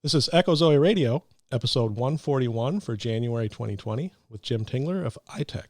This is Echo Zoe Radio, episode 141 for January 2020 with Jim Tingler of ITEC.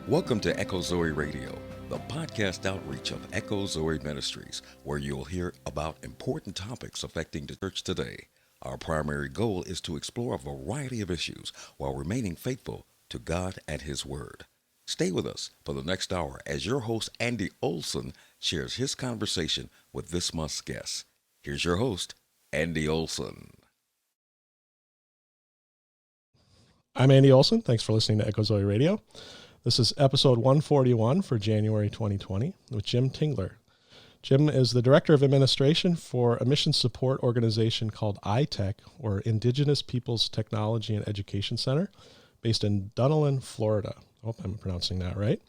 Welcome to Echo Zoe Radio, the podcast outreach of Echo Zoe Ministries, where you'll hear about important topics affecting the church today. Our primary goal is to explore a variety of issues while remaining faithful to God and His Word. Stay with us for the next hour as your host, Andy Olson, shares his conversation with this month's guest. Here's your host, Andy Olson. I'm Andy Olson. Thanks for listening to Echo Zoe Radio. This is episode 141 for January 2020 with Jim Tingler. Jim is the Director of Administration for a mission support organization called ITEC, or Indigenous Peoples Technology and Education Center, based in Dunnellon, Florida. I hope I'm pronouncing that right.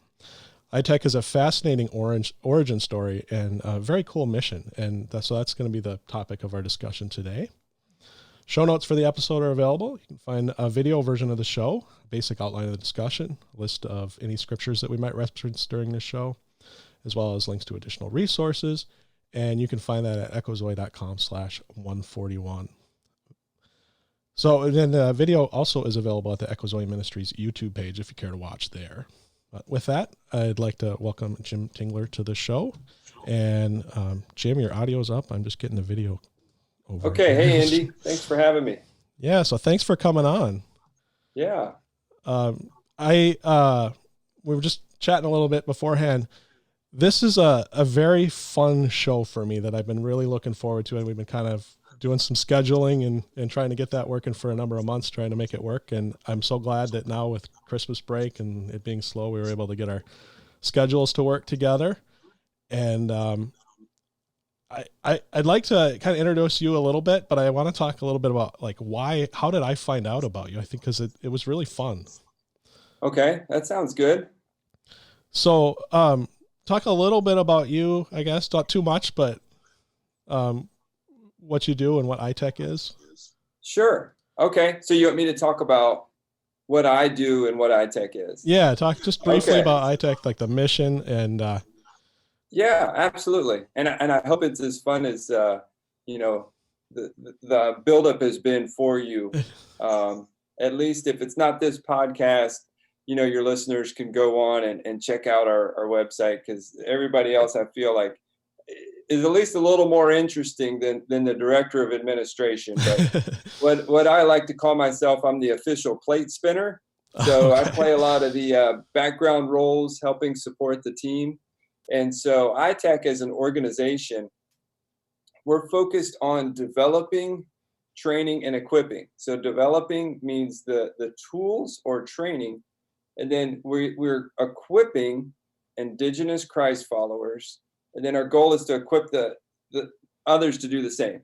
ITEC is a fascinating origin story and a very cool mission, and so that's going to be the topic of our discussion today. Show notes for the episode are available. You can find a video version of the show, a basic outline of the discussion, a list of any scriptures that we might reference during the show, as well as links to additional resources. And you can find that at echozoe.com/141. So then the video also is available at the Echo Zoe Ministries YouTube page if you care to watch there. But with that, I'd like to welcome Jim Tingler to the show. And Jim, your audio is up. I'm just getting the video over. Okay. Hey, Andy. Thanks for having me. Yeah. So thanks for coming on. Yeah. We were just chatting a little bit beforehand. This is a very fun show for me that I've been really looking forward to. And we've been kind of doing some scheduling and trying to get that working for a number of months, trying to make it work. And I'm so glad that now with Christmas break and it being slow, we were able to get our schedules to work together. And, I'd like to kind of introduce you a little bit, but I want to talk a little bit about like how did I find out about you? I think because it was really fun. Okay. That sounds good. So, talk a little bit about you, I guess, not too much, but, what you do and what ITEC is. Sure. Okay. So you want me to talk about what I do and what ITEC is? Yeah. Talk just briefly about ITEC, like the mission and, yeah, absolutely. And I hope it's as fun as, the buildup has been for you. At least if it's not this podcast, your listeners can go on and check out our website, because everybody else, I feel like, is at least a little more interesting than the Director of Administration. But what I like to call myself, I'm the official plate spinner. So I play a lot of the background roles, helping support the team. And so ITEC as an organization, we're focused on developing, training, and equipping. So developing means the tools or training, and then we're equipping Indigenous Christ followers, and then our goal is to equip the others to do the same.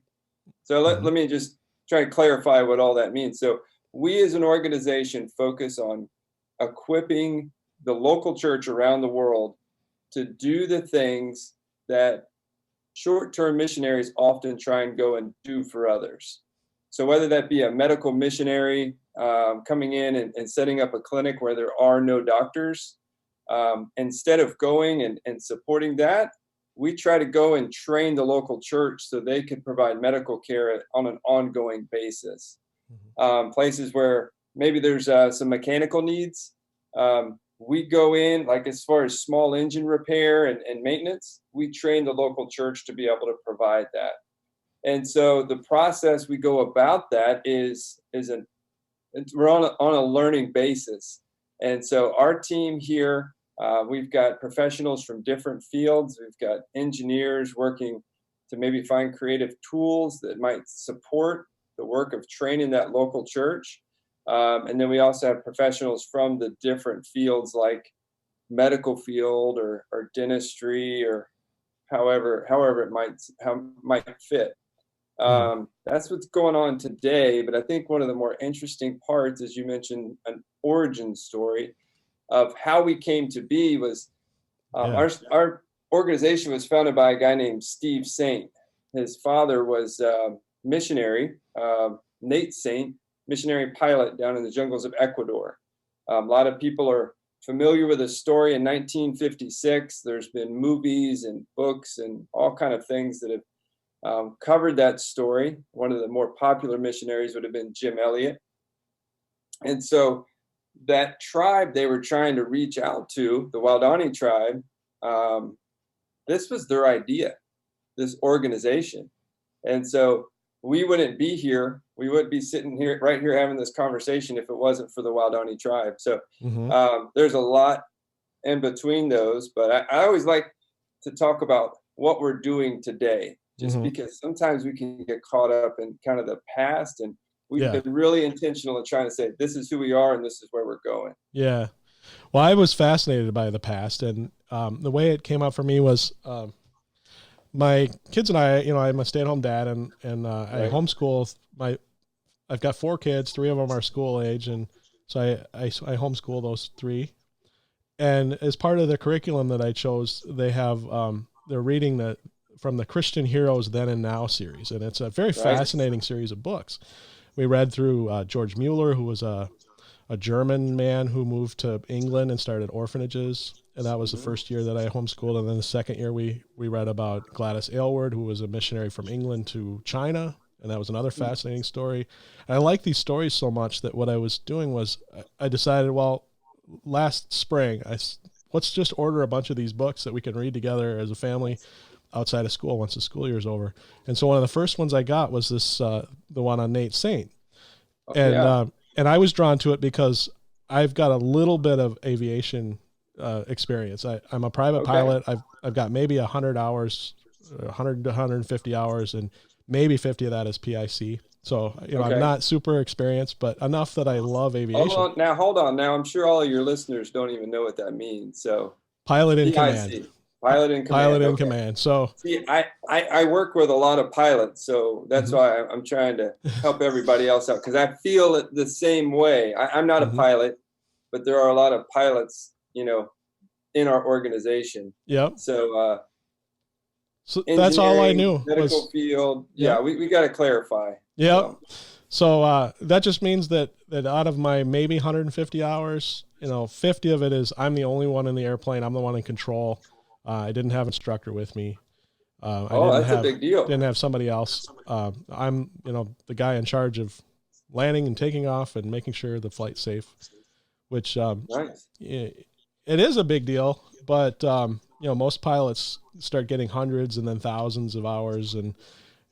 So let me just try to clarify what all that means. So we as an organization focus on equipping the local church around the world to do the things that short-term missionaries often try and go and do for others. So whether that be a medical missionary coming in and setting up a clinic where there are no doctors, instead of going and supporting that, we try to go and train the local church so they can provide medical care on an ongoing basis. Places where maybe there's some mechanical needs, we go in, like as far as small engine repair and maintenance, we train the local church to be able to provide that. And so the process we go about that we're on a learning basis. And so our team here, we've got professionals from different fields. We've got engineers working to maybe find creative tools that might support the work of training that local church. And then we also have professionals from the different fields like medical field or dentistry or however it might fit. That's what's going on today. But I think one of the more interesting parts, as you mentioned, an origin story of how we came to be was our organization was founded by a guy named Steve Saint. His father was missionary, Nate Saint, missionary pilot down in the jungles of Ecuador. A lot of people are familiar with his story. In 1956, there's been movies and books and all kind of things that have covered that story. One of the more popular missionaries would have been Jim Elliot. And so that tribe they were trying to reach out to, the Waodani tribe, this was their idea, this organization. And so we wouldn't be here. We wouldn't be sitting here right here having this conversation if it wasn't for the Waodani tribe. So there's a lot in between those, but I always like to talk about what we're doing today, just because sometimes we can get caught up in kind of the past, and we've been really intentional in trying to say, this is who we are and this is where we're going. Yeah. Well, I was fascinated by the past, and the way it came out for me was my kids and I, I'm a stay-at-home dad, and I homeschool I've got 4 kids, 3 of them are school age, and so I homeschool those 3. And as part of the curriculum that I chose, they have they're reading from the Christian Heroes Then and Now series, and it's a very fascinating series of books. We read through George Mueller, who was a German man who moved to England and started orphanages, and that was the first year that I homeschooled. And then the second year we read about Gladys Aylward, who was a missionary from England to China, and that was another fascinating story. And I like these stories so much that what I was doing was I decided, well, last spring, let's just order a bunch of these books that we can read together as a family outside of school once the school year is over. And so one of the first ones I got was this the one on Nate Saint. And I was drawn to it because I've got a little bit of aviation experience. I'm a private pilot. I've got maybe 100 hours, 100 to 150 hours, and maybe 50 of that is PIC. So, I'm not super experienced, but enough that I love aviation. Hold on. Now, I'm sure all of your listeners don't even know what that means. So pilot in PIC. command. Pilot in command. Pilot in command. So see, I work with a lot of pilots, so that's why I'm trying to help everybody else out, because I feel it the same way. I'm not a pilot, but there are a lot of pilots, in our organization. Yep. So that's all I knew. Medical field. Yeah, we got to clarify. Yep. So that just means that out of my maybe 150 hours, 50 of it is I'm the only one in the airplane. I'm the one in control. I didn't have an instructor with me. That's a big deal. Didn't have somebody else. I'm, the guy in charge of landing and taking off and making sure the flight's safe, which it is a big deal. But most pilots start getting hundreds and then thousands of hours, and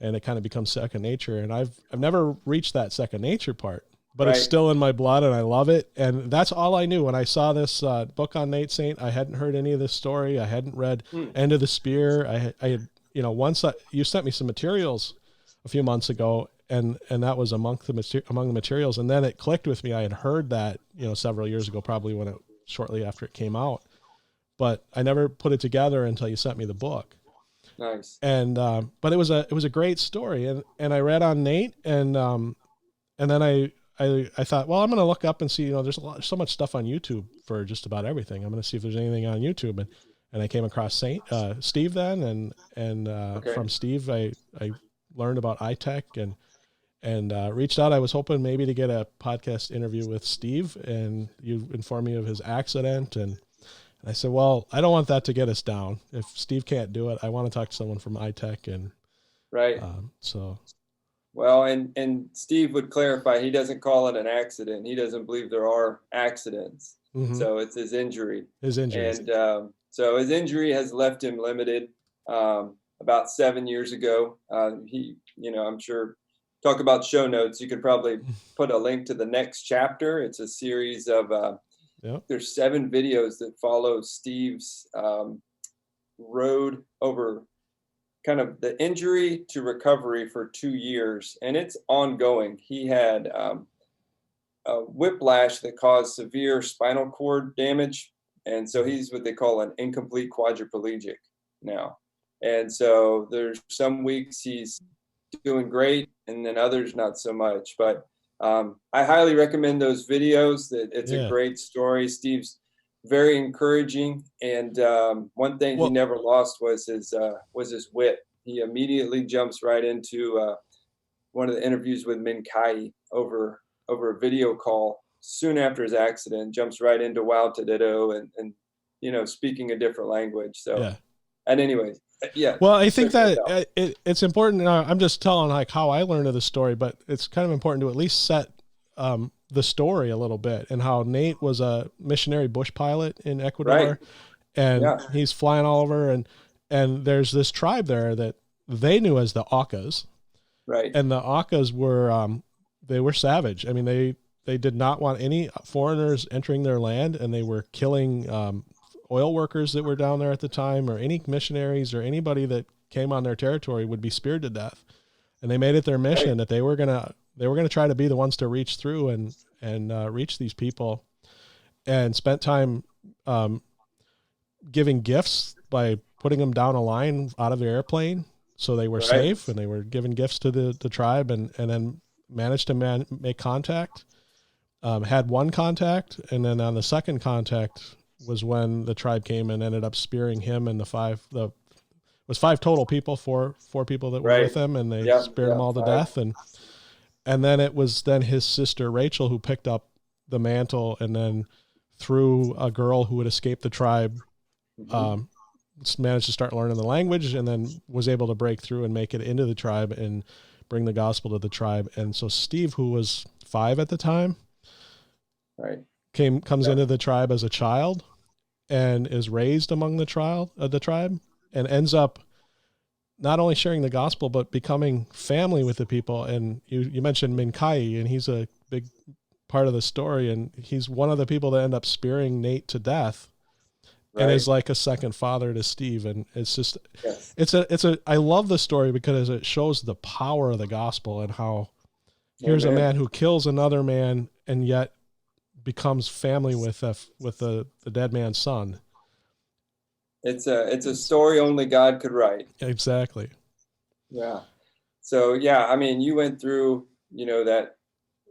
it kind of becomes second nature. And I've never reached that second nature part. But it's still in my blood, and I love it. And that's all I knew when I saw this book on Nate Saint. I hadn't heard any of this story. I hadn't read End of the Spear. I had, once you sent me some materials a few months ago, and that was among the materials. And then it clicked with me. I had heard that, several years ago, probably shortly after it came out. But I never put it together until you sent me the book. Nice. And but it was a great story, and I read on Nate, and then I thought, well, I'm going to look up and see, there's so much stuff on YouTube for just about everything. I'm going to see if there's anything on YouTube. And I came across Steve then, and from Steve, I learned about ITEC and reached out. I was hoping maybe to get a podcast interview with Steve, and you informed me of his accident. And I said, well, I don't want that to get us down. If Steve can't do it, I want to talk to someone from ITEC. And well, and Steve would clarify, he doesn't call it an accident. He doesn't believe there are accidents. So it's his injury. And so his injury has left him limited. About 7 years ago, he, I'm sure, talk about show notes. You could probably put a link to the next chapter. It's a series of, there's 7 videos that follow Steve's road over kind of the injury to recovery for 2 years, and it's ongoing. He had a whiplash that caused severe spinal cord damage, and so he's what they call an incomplete quadriplegic now. And so there's some weeks he's doing great, and then others not so much. But I highly recommend those videos. It's a Yeah. great story. Steve's very encouraging, and one thing he Well, never lost was his wit. He immediately jumps right into one of the interviews with Min Kai over a video call soon after his accident. Jumps right into Wow Tadito and speaking a different language. So, yeah. and anyways, yeah. Well, I think check that out. it's important. I'm just telling like how I learned of the story, but it's kind of important to at least set the story a little bit, and how Nate was a missionary bush pilot in Ecuador, Right. and Yeah. he's flying all over, and there's this tribe there that they knew as the Aucas, Right. and the Aucas were they were savage. I mean, they did not want any foreigners entering their land, and they were killing oil workers that were down there at the time, or any missionaries or anybody that came on their territory would be speared to death. And they made it their mission that they were gonna try to be the ones to reach through and reach these people, and spent time giving gifts by putting them down a line out of the airplane, so they were safe, and they were giving gifts to the tribe, and then managed to make contact. Had one contact, and then on the second contact was when the tribe came and ended up spearing him and five total people, four people that were with him, and they speared them all to death. And then it was then his sister Rachel who picked up the mantle, and then through a girl who had escaped the tribe, managed to start learning the language, and then was able to break through and make it into the tribe and bring the gospel to the tribe. And so Steve, who was 5 at the time, comes into the tribe as a child, and is raised among the tribe, and ends up not only sharing the gospel, but becoming family with the people. And you mentioned Min Kai, and he's a big part of the story, and he's one of the people that end up spearing Nate to death, and is like a second father to Steve. And it's just, I love the story because it shows the power of the gospel, and how here's a man who kills another man and yet becomes family with the dead man's son. It's a story only God could write. Exactly. Yeah. So yeah, I mean, you went through, that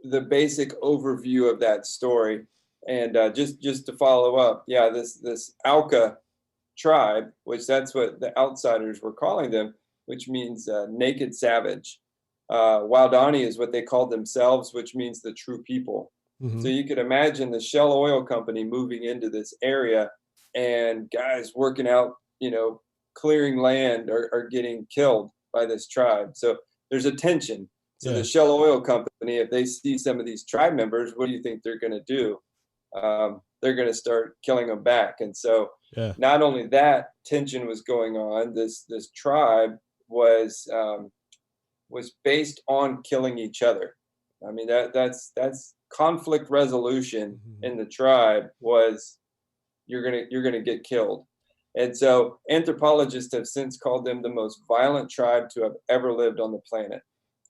the basic overview of that story, and just to follow up, this Auca tribe, which that's what the outsiders were calling them, which means naked savage. Waodani is what they called themselves, which means the true people. So you could imagine the Shell Oil Company moving into this area, and guys working out, clearing land are getting killed by this tribe. So there's a tension. So the Shell Oil Company, if they see some of these tribe members, what do you think they're going to do? They're going to start killing them back. And so not only that tension was going on, this tribe was based on killing each other. I mean, that's conflict resolution in the tribe was you're gonna get killed. And so anthropologists have since called them the most violent tribe to have ever lived on the planet.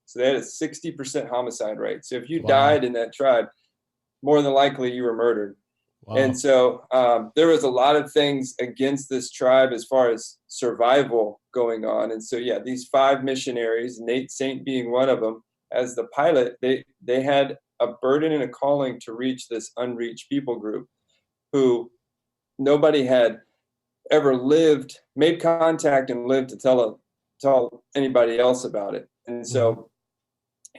So they had a 60% homicide rate. So if you died in that tribe, more than likely you were murdered. And so there was a lot of things against this tribe as far as survival going on. And so these 5 missionaries, Nate Saint being one of them, as the pilot, they had a burden and a calling to reach this unreached people group who nobody had ever made contact and lived to tell anybody else about it. And so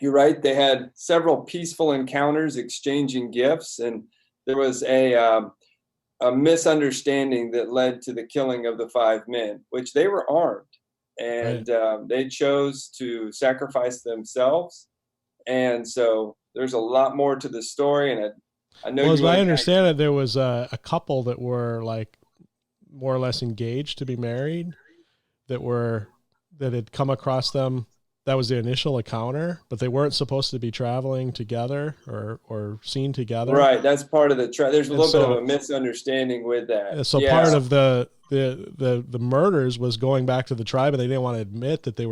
you're right, they had several peaceful encounters exchanging gifts, and there was a misunderstanding that led to the killing of the 5 men, which they were armed. And they chose to sacrifice themselves. And so there's a lot more to the story. And I know as I understand it, there was a couple that were like more or less engaged to be married that had come across them. That was the initial encounter, but they weren't supposed to be traveling together or seen together. Right. That's part of the there's a little bit of a misunderstanding with that. So part of the murders was going back to the tribe, and they didn't want to admit that they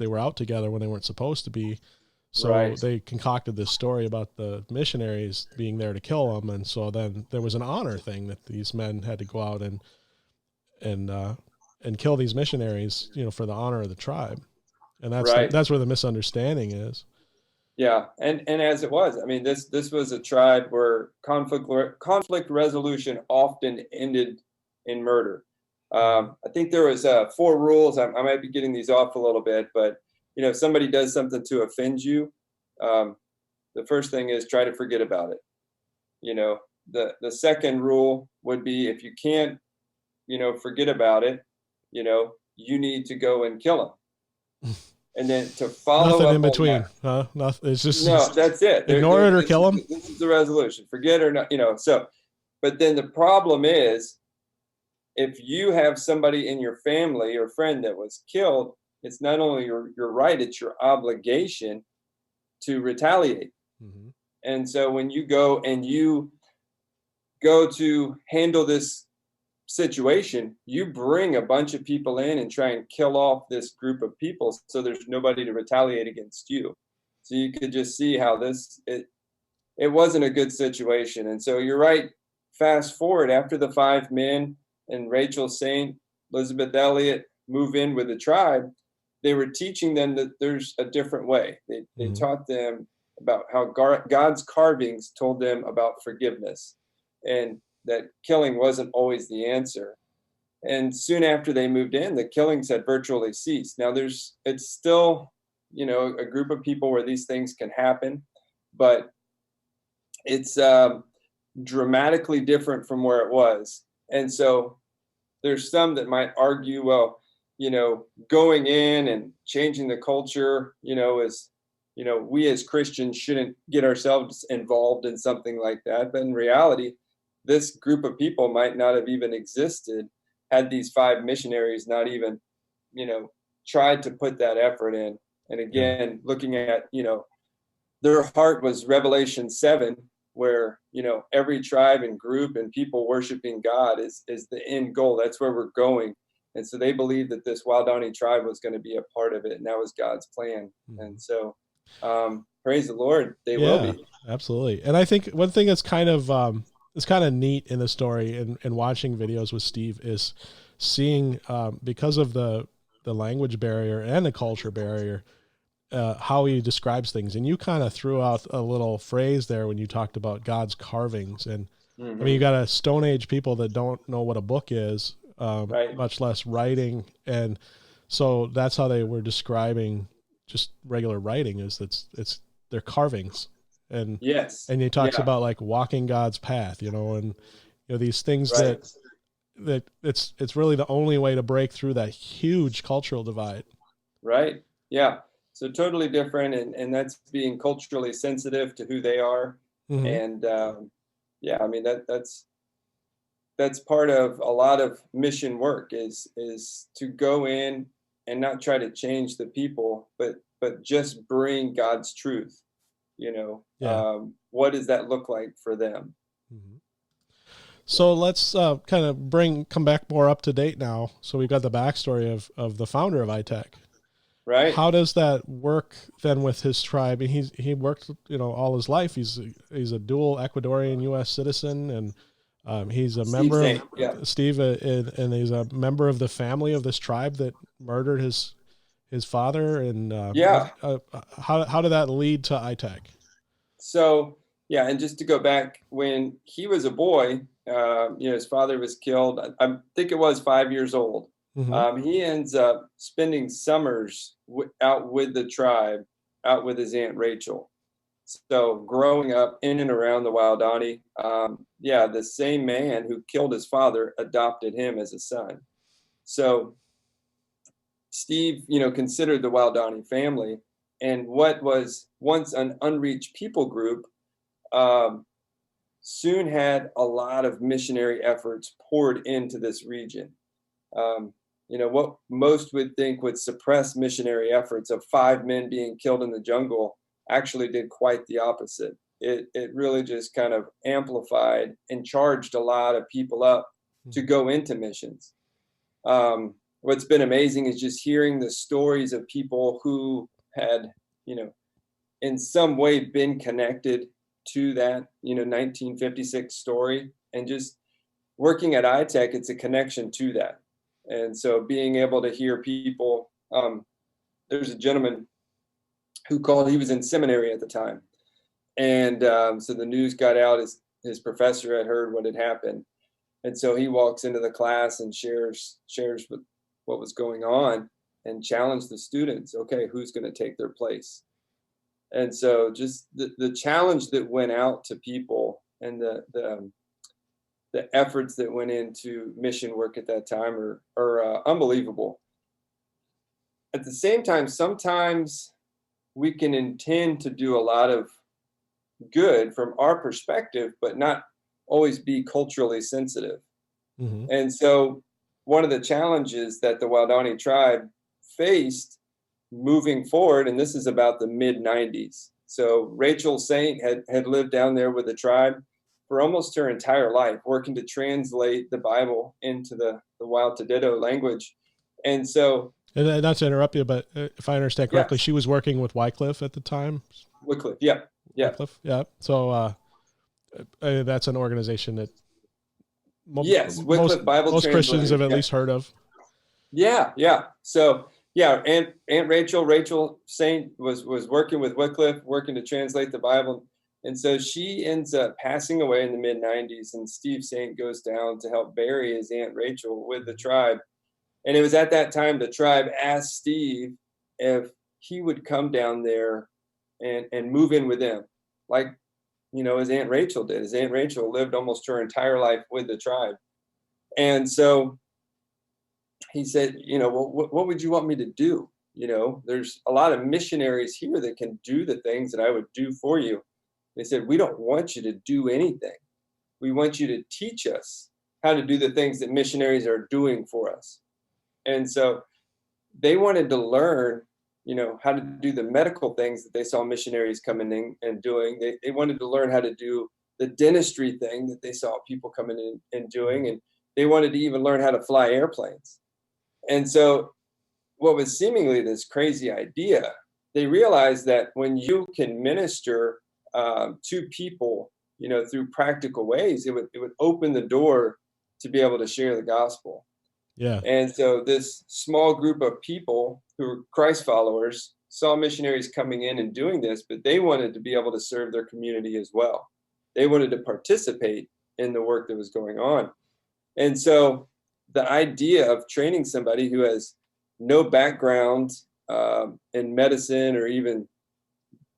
were out together when they weren't supposed to be. So they concocted this story about the missionaries being there to kill them. And so then there was an honor thing that these men had to go out and kill these missionaries, for the honor of the tribe. And that's Right. that's where the misunderstanding is. Yeah, and as it was, I mean, this was a tribe where conflict resolution often ended in murder. I think there was 4 rules. I might be getting these off a little bit, but if somebody does something to offend you, the first thing is try to forget about it. The second rule would be, if you can't forget about it, you need to go and kill them. And then to follow Nothing up in between, on huh? Nothing. It's just no, that's it. ignore it or kill them. This is the resolution. Forget or not, So, but then the problem is, if you have somebody in your family or friend that was killed, it's not only your right, it's your obligation to retaliate. Mm-hmm. And so when you go to handle this situation, you bring a bunch of people in and try and kill off this group of people, so there's nobody to retaliate against you. So you could just see how it wasn't a good situation. And so you're right, fast forward, after the 5 men and Rachel Saint, Elizabeth Elliot move in with the tribe, they were teaching them that there's a different way. They taught them about how God's carvings told them about forgiveness, and that killing wasn't always the answer. And soon after they moved in, the killings had virtually ceased. Now it's still, a group of people where these things can happen, but it's dramatically different from where it was. And so there's some that might argue, well, going in and changing the culture, is, we as Christians shouldn't get ourselves involved in something like that. But in reality, this group of people might not have even existed had these 5 missionaries not even, tried to put that effort in. And again, looking at, their heart was Revelation 7, where, every tribe and group and people worshiping God is the end goal. That's where we're going. And so they believed that this Waodani tribe was going to be a part of it, and that was God's plan. And so praise the Lord, they will be. Absolutely. And I think one thing that's kind of neat in the story and watching videos with Steve is seeing, because of the language barrier and the culture barrier, how he describes things. And you kind of threw out a little phrase there when you talked about God's carvings. And I mean, you got a Stone Age people that don't know what a book is, Right. much less writing. And so that's how they were describing just regular writing, is it's their carvings. And Yes. and he talks about like walking God's path, and these things Right. that it's really the only way to break through that huge cultural divide. Right. Yeah. So totally different, and that's being culturally sensitive to who they are. And I mean, that's part of a lot of mission work is to go in and not try to change the people, but just bring God's truth. What does that look like for them? So let's kind of come back more up to date now. So we've got the backstory of the founder of ITEC. Right. How does that work then with his tribe? He worked, all his life. He's a dual Ecuadorian U.S. citizen, and he's a member of Steve, and he's a member of the family of this tribe that murdered his father. And how did that lead to ITEC? So and just to go back, when he was a boy, his father was killed. I think it was 5 years old. He ends up spending summers out with the tribe, out with his Aunt Rachel. So growing up in and around the Waodani, the same man who killed his father adopted him as a son. So Steve, considered the Waodani family, and what was once an unreached people group soon had a lot of missionary efforts poured into this region. What most would think would suppress missionary efforts of 5 men being killed in the jungle actually did quite the opposite. It really just kind of amplified and charged a lot of people up to go into missions. What's been amazing is just hearing the stories of people who had, in some way been connected to that, 1956 story, and just working at ITEC, it's a connection to that. And so being able to hear people there's a gentleman who called. He was in seminary at the time, and so the news got out. His professor had heard what had happened, and so he walks into the class and shares what was going on and challenged the students. Okay, who's going to take their place? And so just the challenge that went out to people and the efforts that went into mission work at that time are unbelievable. At the same time, sometimes we can intend to do a lot of good from our perspective, but not always be culturally sensitive. Mm-hmm. And so one of the challenges that the Waodani tribe faced moving forward, and this is about the mid-90s. So Rachel Saint had lived down there with the tribe for almost her entire life, working to translate the Bible into the Wild Tadito language. And so... And not to interrupt you, but if I understand correctly, yes. she was working with Wycliffe at the time? Wycliffe, yeah. Wycliffe, yeah. So that's an organization that Wycliffe Bible most Christians have at yeah. least heard of. Yeah. So, yeah, Aunt Rachel Saint was working with Wycliffe, working to translate the Bible. And so she ends up passing away in the mid-90s, and Steve Saint goes down to help bury his Aunt Rachel with the tribe. And it was at that time the tribe asked Steve if he would come down there and move in with them, like, his Aunt Rachel did. His Aunt Rachel lived almost her entire life with the tribe. And so he said, well, what would you want me to do? There's a lot of missionaries here that can do the things that I would do for you. They said, we don't want you to do anything. We want you to teach us how to do the things that missionaries are doing for us. And so they wanted to learn, how to do the medical things that they saw missionaries coming in and doing. They wanted to learn how to do the dentistry thing that they saw people coming in and doing. And they wanted to even learn how to fly airplanes. And so what was seemingly this crazy idea, they realized that when you can minister to people, through practical ways, it would open the door to be able to share the gospel. Yeah. And so this small group of people who were Christ followers saw missionaries coming in and doing this, but they wanted to be able to serve their community as well. They wanted to participate in the work that was going on. And so the idea of training somebody who has no background in medicine or even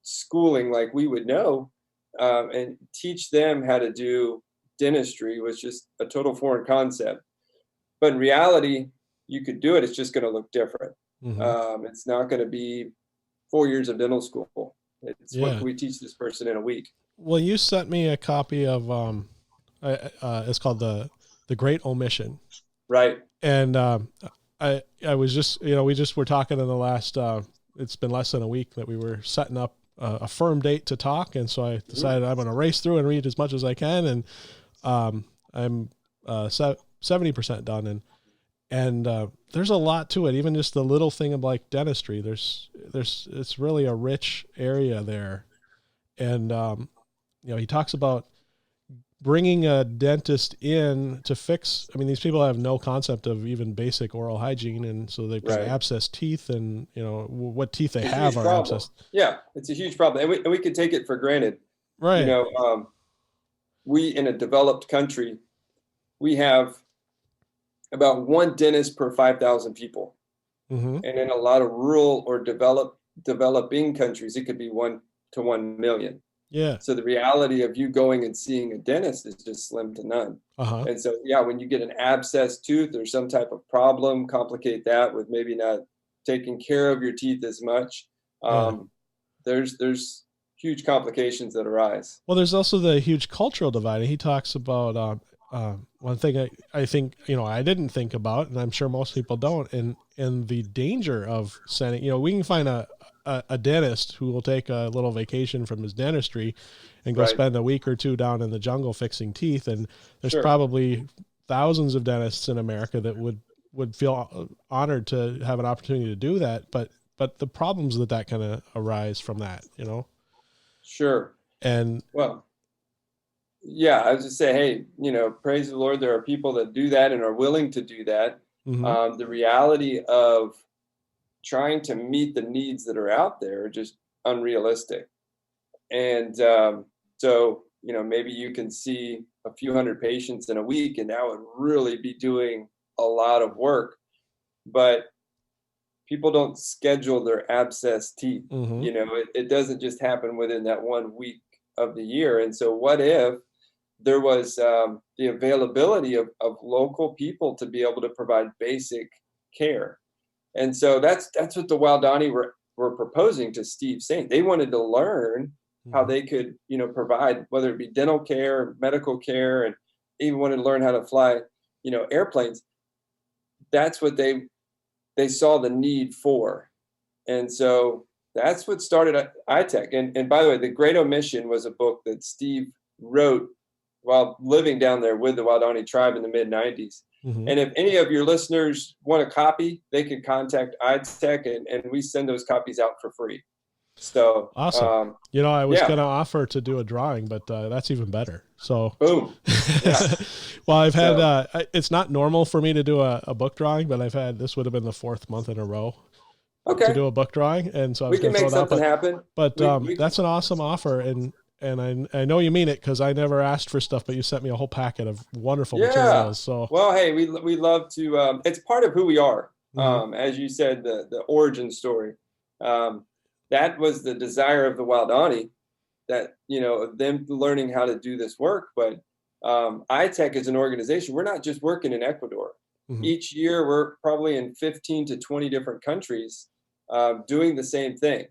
schooling like we would know, and teach them how to do dentistry was just a total foreign concept. But in reality, you could do it. It's just going to look different. Mm-hmm. It's not going to be 4 years of dental school. It's what can we teach this person in a week? Well, you sent me a copy of it's called the Great Omission. Right. And I was just, we just were talking in the last, it's been less than a week that we were setting up a firm date to talk. And so I decided I'm going to race through and read as much as I can. And I'm 70% done. And there's a lot to it, even just the little thing of like dentistry. It's really a rich area there. And, he talks about bringing a dentist in to fix. I mean, these people have no concept of even basic oral hygiene. And so they've got abscessed teeth, and, what teeth they have are abscessed. Yeah, it's a huge problem. And we could take it for granted. Right. We, in a developed country, we have about one dentist per 5,000 people. Mm-hmm. And in a lot of rural or developing countries, it could be 1 to 1 million. Yeah. So the reality of you going and seeing a dentist is just slim to none. Uh-huh. And so, when you get an abscessed tooth or some type of problem, complicate that with maybe not taking care of your teeth as much. There's huge complications that arise. Well, there's also the huge cultural divide. And he talks about one thing I think, I didn't think about, and I'm sure most people don't, and the danger of sending, we can find a dentist who will take a little vacation from his dentistry and go spend a week or two down in the jungle fixing teeth. And there's probably thousands of dentists in America that would feel honored to have an opportunity to do that. But the problems that kind of arise from that, Sure. And I was just saying, hey, praise the Lord. There are people that do that and are willing to do that. Mm-hmm. The reality of trying to meet the needs that are out there are just unrealistic. And so, maybe you can see a few hundred patients in a week, and that would really be doing a lot of work. But people don't schedule their abscess teeth. Mm-hmm. It doesn't just happen within that 1 week of the year. And so what if there was the availability of local people to be able to provide basic care? And so that's what the Waldani were proposing to Steve Saint. They wanted to learn how they could, provide, whether it be dental care, medical care, and even wanted to learn how to fly, airplanes. That's what they saw the need for. And so that's what started at ITEC. And by the way, The Great Omission was a book that Steve wrote while living down there with the Waldani tribe in the mid-90s. Mm-hmm. And if any of your listeners want a copy, they can contact ITEC, and we send those copies out for free. So awesome. I was going to offer to do a drawing, but that's even better. So boom. Yeah. Well, I've had, it's not normal for me to do a book drawing, but this would have been the 4th month in a row to do a book drawing. And so I was we can make something happen. But that's an awesome offer. And I know you mean it, because I never asked for stuff, but you sent me a whole packet of wonderful materials. So, well, hey, we love to, it's part of who we are. As you said, the origin story, that was the desire of the Waldani, that, them learning how to do this work. But ITEC as an organization, we're not just working in Ecuador. Mm-hmm. Each year, we're probably in 15 to 20 different countries doing the same thing,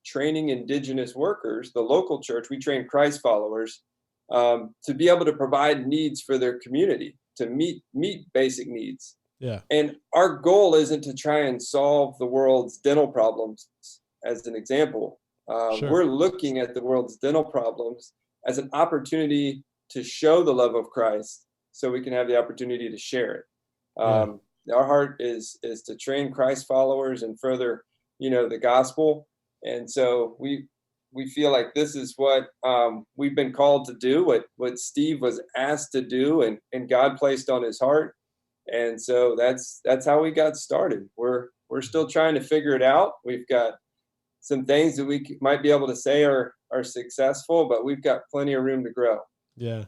training indigenous workers. The local church, we train Christ followers to be able to provide needs for their community, to meet basic needs. Yeah. And our goal isn't to try and solve the world's dental problems, as an example. Sure. We're looking at the world's dental problems as an opportunity to show the love of Christ, so we can have the opportunity to share it. Our heart is to train Christ followers and further, the gospel. And so we feel like this is what we've been called to do, what Steve was asked to do, and God placed on his heart. And so that's how we got started. We're still trying to figure it out. We've got some things that we might be able to say are successful, but we've got plenty of room to grow. Yeah.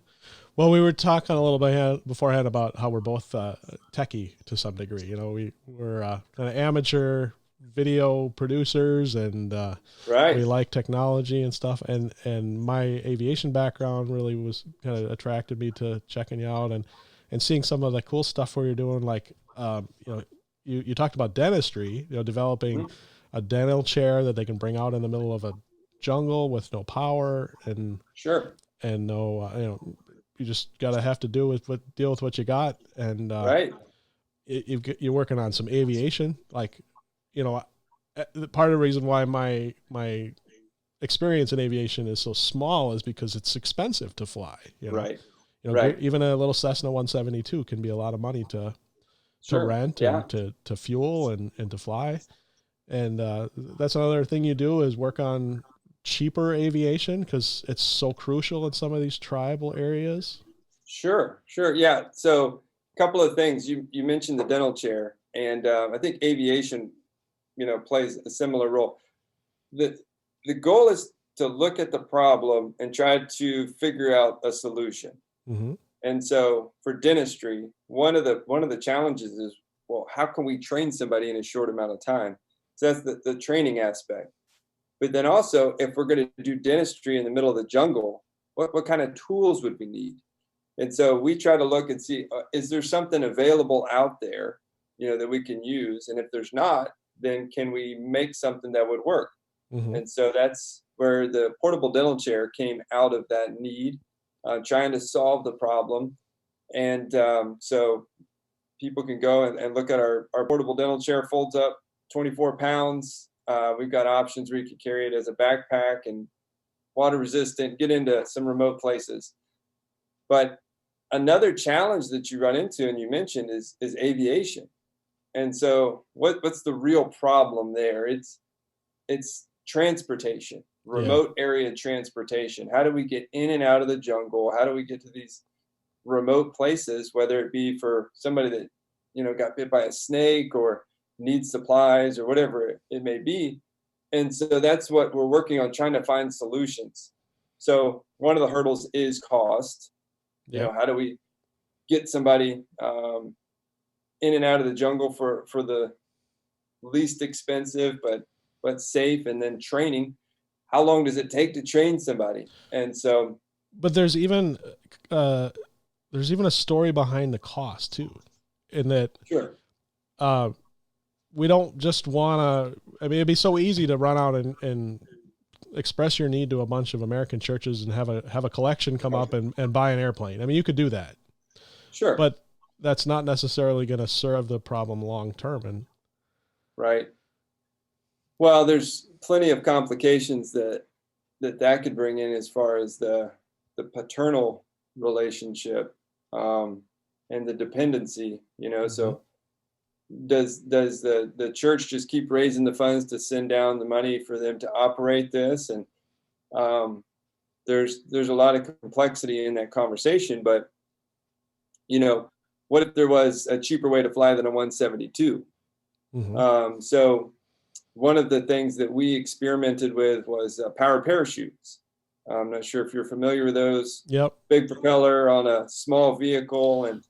Well, we were talking a little bit beforehand about how we're both techie to some degree. We're kind of amateur video producers, and right. We like technology and stuff. And my aviation background really was kind of attracted me to checking you out and seeing some of the cool stuff where you're doing, like, you talked about dentistry, developing a dental chair that they can bring out in the middle of a jungle with no power and sure. And no, you just have to deal with what you got. And right. You're working on some aviation, like, part of the reason why my experience in aviation is so small is because it's expensive to fly. Right. Right. Even a little Cessna 172 can be a lot of money to rent and to fuel and to fly. And that's another thing you do, is work on cheaper aviation, because it's so crucial in some of these tribal areas. Sure. Yeah. So a couple of things. You mentioned the dental chair, and I think aviation, plays a similar role. The goal is to look at the problem and try to figure out a solution. Mm-hmm. And so for dentistry, one of the challenges is, well, how can we train somebody in a short amount of time? So that's the training aspect. But then also, if we're going to do dentistry in the middle of the jungle, what kind of tools would we need? And so we try to look and see, is there something available out there, that we can use? And if there's not, then can we make something that would work? Mm-hmm. And so that's where the portable dental chair came out of that need, trying to solve the problem. And so people can go and look at our portable dental chair, folds up 24 pounds. We've got options where you can carry it as a backpack and water resistant, get into some remote places. But another challenge that you run into, and you mentioned, is aviation. And so what's the real problem there? It's transportation, remote area transportation. How do we get in and out of the jungle? How do we get to these remote places, whether it be for somebody that, got bit by a snake, or needs supplies or whatever it may be. And so that's what we're working on, trying to find solutions. So one of the hurdles is cost. You know, Yep. how do we get somebody in and out of the jungle for the least expensive but safe, and then training. How long does it take to train somebody? And so, But there's even a story behind the cost too, in that sure, we don't just want to. I mean, it'd be so easy to run out and express your need to a bunch of American churches and have a collection come up and buy an airplane. I mean, you could do that, sure, but that's not necessarily going to serve the problem long term. And right. Well, there's plenty of complications that could bring in, as far as the paternal relationship, and the dependency. You know, so does the church just keep raising the funds to send down the money for them to operate this? And there's a lot of complexity in that conversation. But you know, what if there was a cheaper way to fly than a 172? So one of the things that we experimented with was powered parachutes. I'm not sure if you're familiar with those. Yep. Big propeller on a small vehicle, and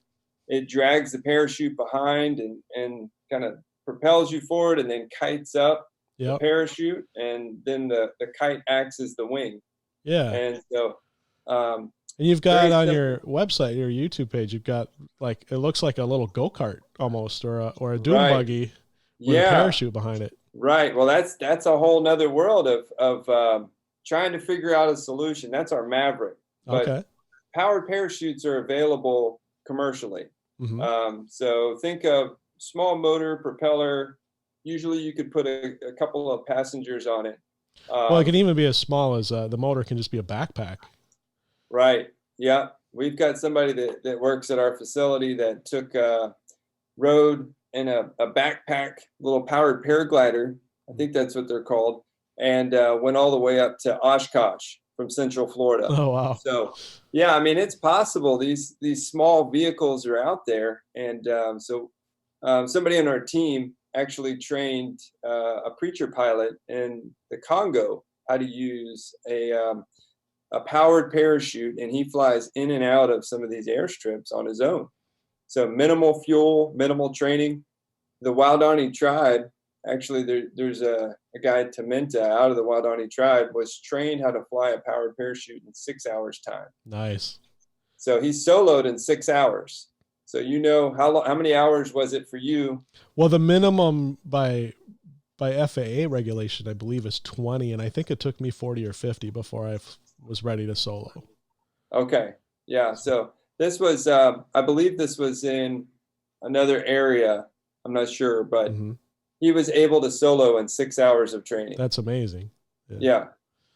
it drags the parachute behind and kind of propels you forward, and then kites up the parachute, and then the kite acts as the wing. Yeah. And so and you've got on your website, your YouTube page, you've got, like, it looks like a little go-kart almost, or a dune buggy with a parachute behind it. Right. Well, that's a whole nother world of trying to figure out a solution. That's our Maverick. But powered parachutes are available commercially. So think of small motor, propeller. Usually you could put a couple of passengers on it. Well, it can even be as small as the motor can just be a backpack. Right. Yeah. We've got somebody that works at our facility that took rode in a backpack, little powered paraglider. I think that's what they're called. And went all the way up to Oshkosh from Central Florida. Oh, wow. So, yeah, I mean, it's possible. These small vehicles are out there. And so somebody on our team actually trained a preacher pilot in the Congo how to use a powered parachute, and he flies in and out of some of these airstrips on his own. So minimal fuel, minimal training. The Waodani tribe, actually, there's a guy, Tamenta, out of the Waodani tribe, was trained how to fly a powered parachute in 6 hours time. Nice. So he soloed in 6 hours. So you know how many hours was it for you? Well, the minimum by FAA regulation, I believe, is 20, and I think it took me 40 or 50 before I was ready to solo. Okay. Yeah. So this was, I believe this was in another area. I'm not sure, but he was able to solo in 6 hours of training. That's amazing. Yeah.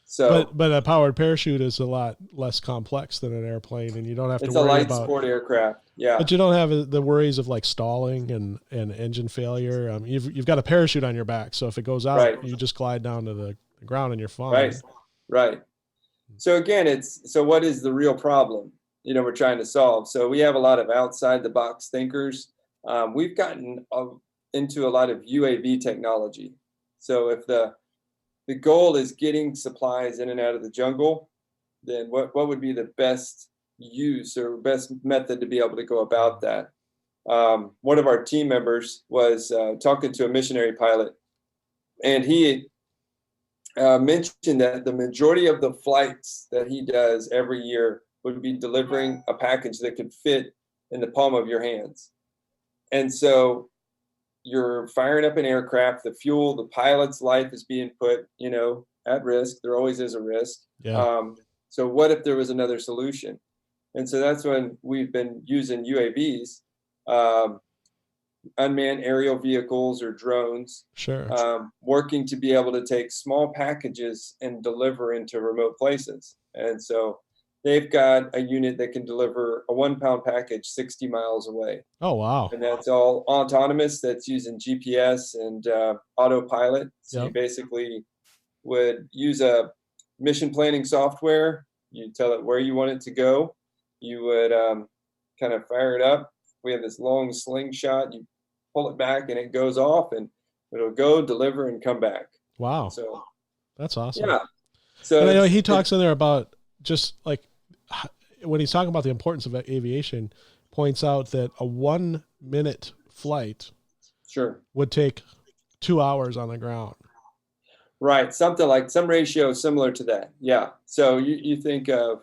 So, but a powered parachute is a lot less complex than an airplane, and you don't have to worry about. It's a light sport aircraft. Yeah. But you don't have the worries of like stalling and engine failure. You've got a parachute on your back, so if it goes out, you just glide down to the ground and you're fine. Right. So again, so what is the real problem? You know, we're trying to solve. So we have a lot of outside the box thinkers. We've gotten into a lot of UAV technology. So if the goal is getting supplies in and out of the jungle, then what would be the best use or best method to be able to go about that? One of our team members was talking to a missionary pilot, and he mentioned that the majority of the flights that he does every year would be delivering a package that could fit in the palm of your hands. And so you're firing up an aircraft, the fuel, the pilot's life is being put, at risk. There always is a risk. Yeah. So what if there was another solution? And so that's when we've been using UAVs, unmanned aerial vehicles or drones, working to be able to take small packages and deliver into remote places. And so they've got a unit that can deliver a 1-pound package 60 miles away. Oh, wow. And that's all autonomous. That's using GPS and autopilot. So you basically would use a mission planning software. You tell it where you want it to go. You would kind of fire it up. We have this long slingshot. You pull it back and it goes off, and it'll go deliver and come back. Wow. So that's awesome. yeah. So and I know he talks in there about just like when he's talking about the importance of aviation, points out that a 1 minute flight sure would take 2 hours on the ground. Right. Something like some ratio similar to that. Yeah. So you think of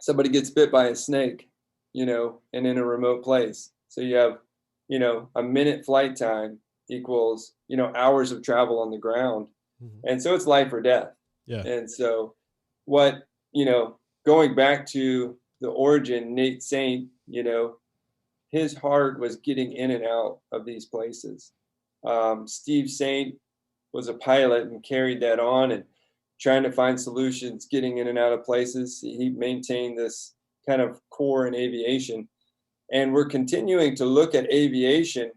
somebody gets bit by a snake, and in a remote place. So you have, a minute flight time equals, hours of travel on the ground. Mm-hmm. And so it's life or death. Yeah. And so what, going back to the origin, Nate Saint, his heart was getting in and out of these places. Steve Saint was a pilot and carried that on and trying to find solutions, getting in and out of places. He maintained this kind of core in aviation. And we're continuing to look at aviation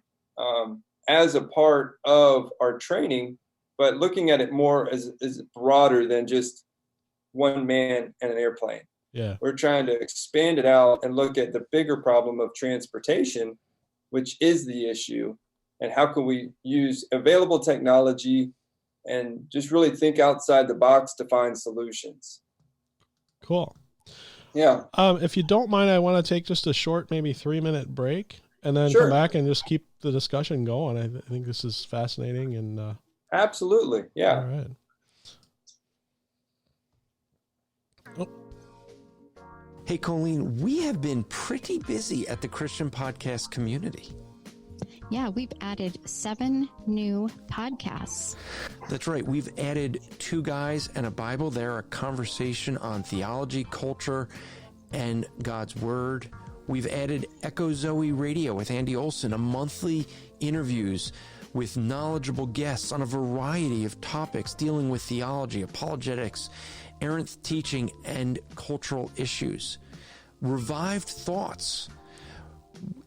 as a part of our training, but looking at it more as broader than just one man and an airplane. Yeah. We're trying to expand it out and look at the bigger problem of transportation, which is the issue, and how can we use available technology and just really think outside the box to find solutions. Cool. Yeah. If you don't mind, I want to take just a short, maybe 3-minute break, and then Sure. come back and just keep the discussion going. I think this is fascinating. And absolutely. Yeah. All right. Oh. Hey, Colleen, we have been pretty busy at the Christian podcast community. Yeah, we've added 7 new podcasts. That's right. We've added 2 Guys and a Bible. They're a conversation on theology, culture, and God's Word. We've added Echo Zoe Radio with Andy Olson, a monthly interviews with knowledgeable guests on a variety of topics dealing with theology, apologetics, errant teaching, and cultural issues. Revived Thoughts,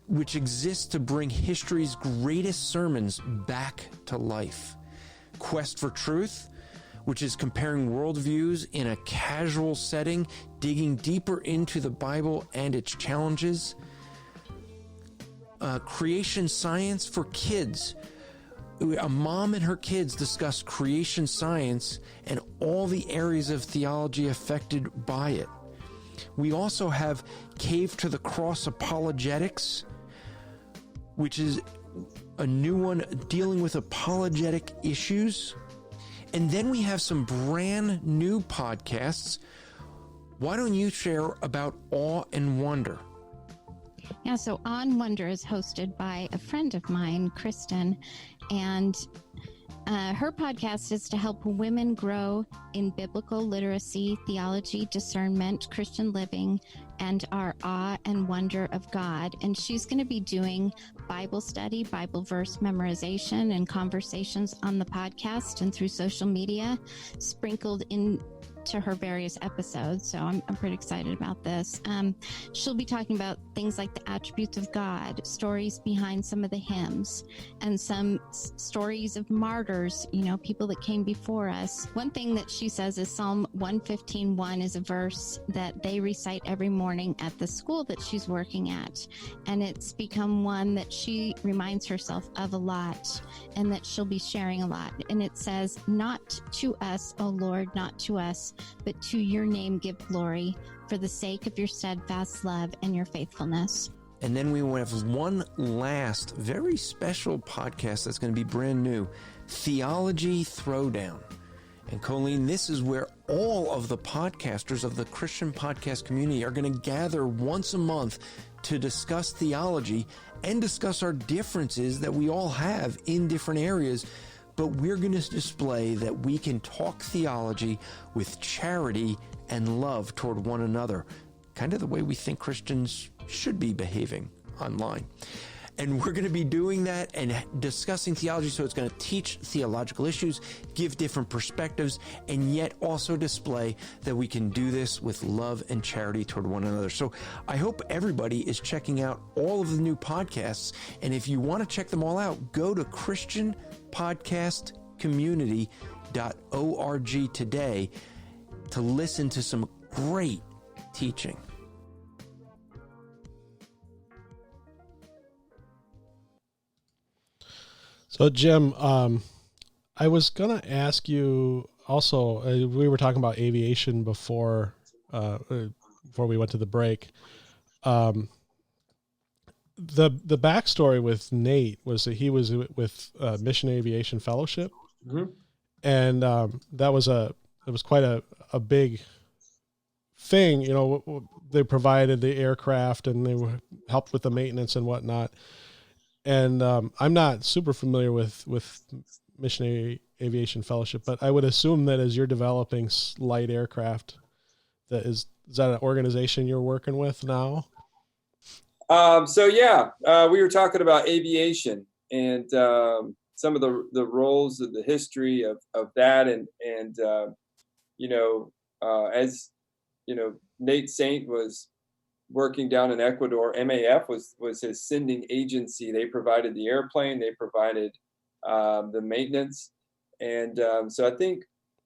which exists to bring history's greatest sermons back to life. Quest for Truth, which is comparing worldviews in a casual setting, digging deeper into the Bible and its challenges. Creation Science for Kids. A mom and her kids discuss creation science and all the areas of theology affected by it. We also have Cave to the Cross Apologetics, which is a new one dealing with apologetic issues. And then we have some brand new podcasts. Why don't you share about Awe and Wonder? Yeah, so On Wonder is hosted by a friend of mine, Kristen, and her podcast is to help women grow in biblical literacy, theology, discernment, Christian living, and our awe and wonder of God. And she's going to be doing Bible study, Bible verse memorization, and conversations on the podcast and through social media, sprinkled into her various episodes. So I'm pretty excited about this. She'll be talking about things like the attributes of God, stories behind some of the hymns, and some stories of martyrs, people that came before us. One thing that she says is Psalm 115:1 is a verse that they recite every morning at the school that she's working at. And it's become one that she reminds herself of a lot and that she'll be sharing a lot. And it says, "Not to us, O Lord, not to us, but to your name give glory, for the sake of your steadfast love and your faithfulness." And then we have one last very special podcast that's going to be brand new, Theology Throwdown. And Colleen, this is where all of the podcasters of the Christian podcast community are going to gather once a month to discuss theology and discuss our differences that we all have in different areas. But we're going to display that we can talk theology with charity and love toward one another, kind of the way we think Christians should be behaving online. And we're going to be doing that and discussing theology, so it's going to teach theological issues, give different perspectives, and yet also display that we can do this with love and charity toward one another. So I hope everybody is checking out all of the new podcasts, and if you want to check them all out, go to christianpodcastcommunity.org today to listen to some great teaching. So Jim, I was going to ask you also, we were talking about aviation before we went to the break. The backstory with Nate was that he was with Mission Aviation Fellowship, and it was quite a big thing. You know, they provided the aircraft and they helped with the maintenance and whatnot. And I'm not super familiar with Mission Aviation Fellowship, but I would assume that as you're developing light aircraft, is that an organization you're working with now? We were talking about aviation and some of the roles of the history of that, and as you know, Nate Saint was working down in Ecuador. MAF was his sending agency. They provided the airplane, they provided the maintenance, and so I think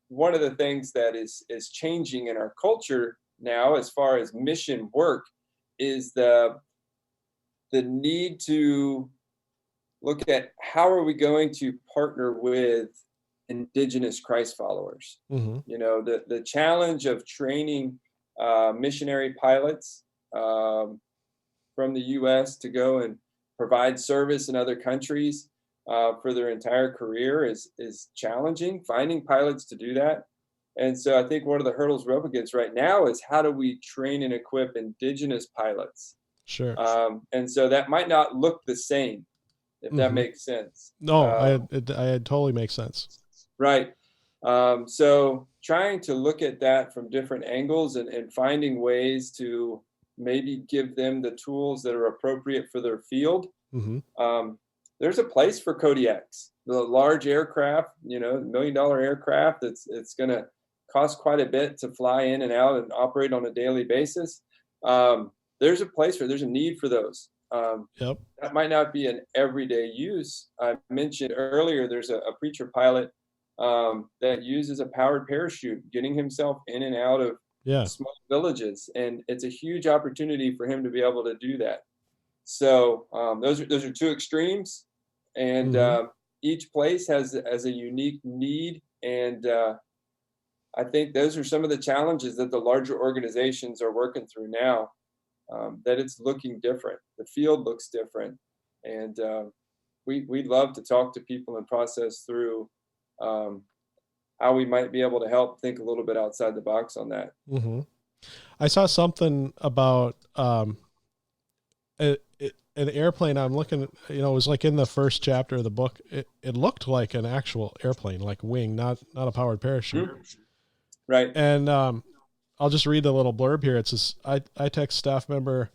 one of the things that is changing in our culture now, as far as mission work, is the need to look at how are we going to partner with indigenous Christ followers. Mm-hmm. You know, the challenge of training missionary pilots from the U.S. to go and provide service in other countries for their entire career is challenging. Finding pilots to do that. And so I think one of the hurdles we're up against right now is how do we train and equip indigenous pilots? Sure. And so that might not look the same, if that makes sense. No, it totally makes sense. Right. So trying to look at that from different angles and finding ways to maybe give them the tools that are appropriate for their field. Mm-hmm. There's a place for Kodiaks, the large aircraft, $1 million aircraft. It's going to cost quite a bit to fly in and out and operate on a daily basis. There's a place there's a need for those. Yep. That might not be an everyday use. I mentioned earlier, there's a preacher pilot that uses a powered parachute, getting himself in and out of small villages. And it's a huge opportunity for him to be able to do that. So those are two extremes. And each place has a unique need. And I think those are some of the challenges that the larger organizations are working through now. That it's looking different. The field looks different, and we'd love to talk to people and process through how we might be able to help think a little bit outside the box on that. Mm-hmm. I saw something about an airplane. I'm looking, it was like in the first chapter of the book. It looked like an actual airplane, like wing, not a powered parachute. Right. And I'll just read the little blurb here. It says, ITEC staff member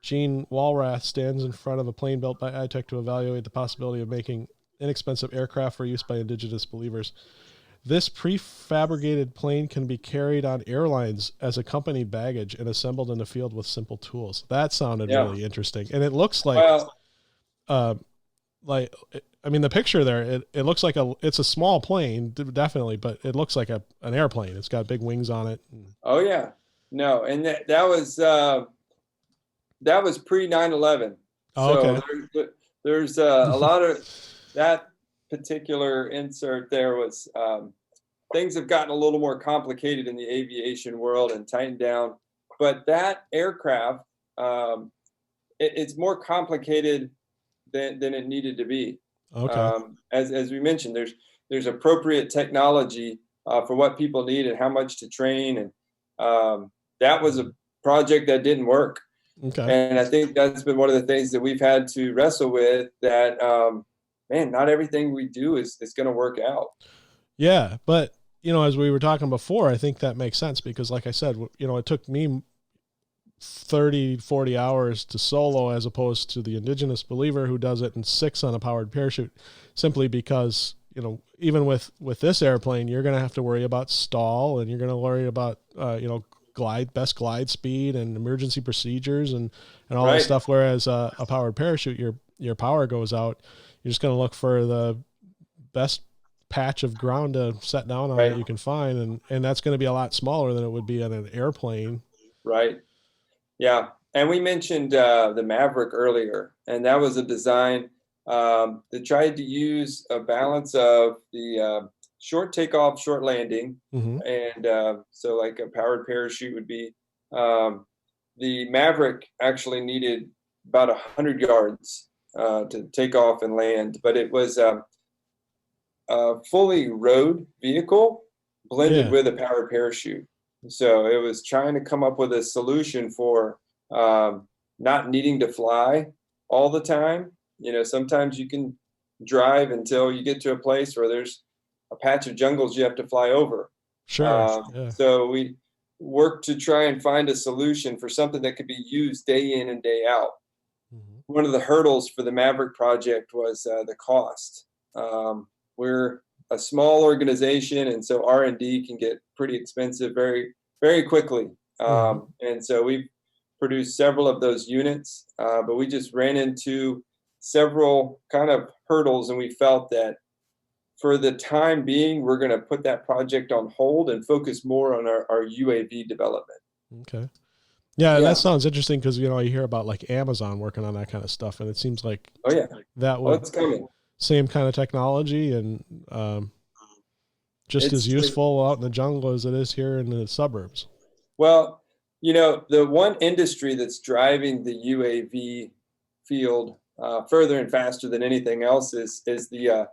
Gene Walrath stands in front of a plane built by ITEC to evaluate the possibility of making inexpensive aircraft for use by indigenous believers. This prefabricated plane can be carried on airlines as a company baggage and assembled in the field with simple tools. That sounded really interesting. And it looks like, the picture there, it looks like it's a small plane, definitely, but it looks like an airplane. It's got big wings on it. Oh yeah, no. And that was pre 9/11. Oh, okay. So there's a lot of that particular insert there was, things have gotten a little more complicated in the aviation world and tightened down, but that aircraft, it's more complicated than it needed to be. Okay. As we mentioned, there's appropriate technology for what people need and how much to train, and that was a project that didn't work. Okay. And I think that's been one of the things that we've had to wrestle with. That not everything we do is going to work out. Yeah, but as we were talking before, I think that makes sense because, like I said, it took me 30-40 hours to solo as opposed to the indigenous believer who does it in 6 on a powered parachute, simply because even with this airplane you're going to have to worry about stall, and you're going to worry about best glide speed and emergency procedures and all that stuff, whereas a powered parachute, your power goes out, you're just going to look for the best patch of ground to set down on that you can find, and that's going to be a lot smaller than it would be on an airplane. Right. Yeah. And we mentioned the Maverick earlier, and that was a design They tried to use a balance of the short takeoff, short landing, and so like a powered parachute would be. The Maverick actually needed about 100 yards to take off and land, but it was a fully rowed vehicle blended with a powered parachute. So it was trying to come up with a solution for not needing to fly all the time. Sometimes you can drive until you get to a place where there's a patch of jungles you have to fly over. Sure. So we worked to try and find a solution for something that could be used day in and day out. One of the hurdles for the Maverick project was the cost. We're a small organization, and so R&D can get pretty expensive very, very quickly. And so we've produced several of those units, but we just ran into several kind of hurdles, and we felt that for the time being, we're going to put that project on hold and focus more on our UAV development. Okay. Yeah, that sounds interesting because, you hear about like Amazon working on that kind of stuff, and it seems like that would it's coming. Same kind of technology and just as useful out in the jungle as it is here in the suburbs. Well, the one industry that's driving the UAV field further and faster than anything else is the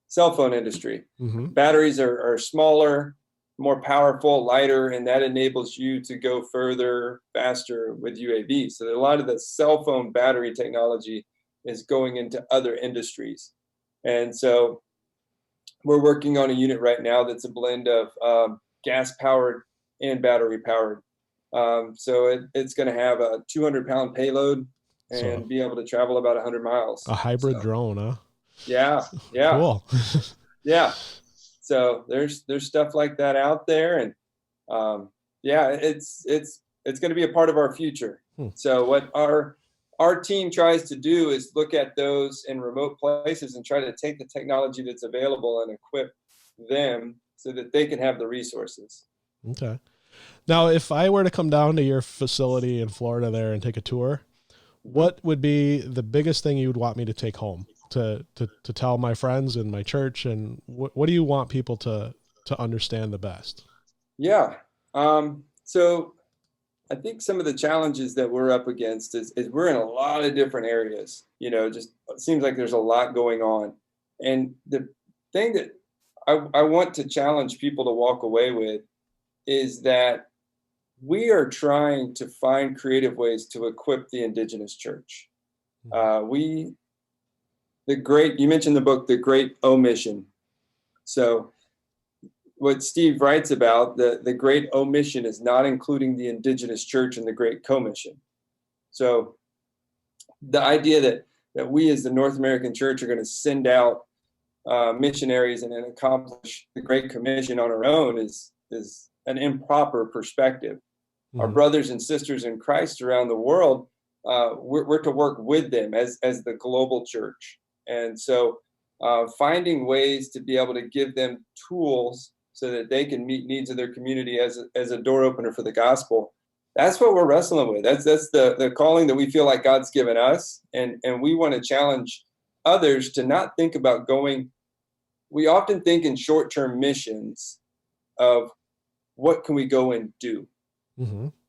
cell phone industry. Batteries are smaller, more powerful, lighter, and that enables you to go further, faster with UAVs. So a lot of the cell phone battery technology is going into other industries. And so we're working on a unit right now that's a blend of gas-powered and battery-powered. So it's going to have a 200-pound payload and be able to travel about 100 miles. A hybrid drone, huh? Yeah. Cool. Yeah. So there's stuff like that out there, and it's going to be a part of our future. So what our team tries to do is look at those in remote places and try to take the technology that's available and equip them so that they can have the resources. Okay. Now, if I were to come down to your facility in Florida there and take a tour, what would be the biggest thing you would want me to take home to tell my friends and my church? And what do you want people to understand the best? Yeah. So I think some of the challenges that we're up against is we're in a lot of different areas. Just it seems like there's a lot going on. And the thing that I want to challenge people to walk away with is that we are trying to find creative ways to equip the Indigenous church. You mentioned the book, The Great Omission. So what Steve writes about, the Great Omission is not including the Indigenous church in the Great Commission. So the idea that we as the North American church are going to send out missionaries and accomplish the Great Commission on our own is an improper perspective. Our brothers and sisters in Christ around the world, we're to work with them as the global church. And so finding ways to be able to give them tools so that they can meet needs of their community as a door opener for the gospel. That's what we're wrestling with. That's the calling that we feel like God's given us. And we want to challenge others to not think about going. We often think in short-term missions of what can we go and do?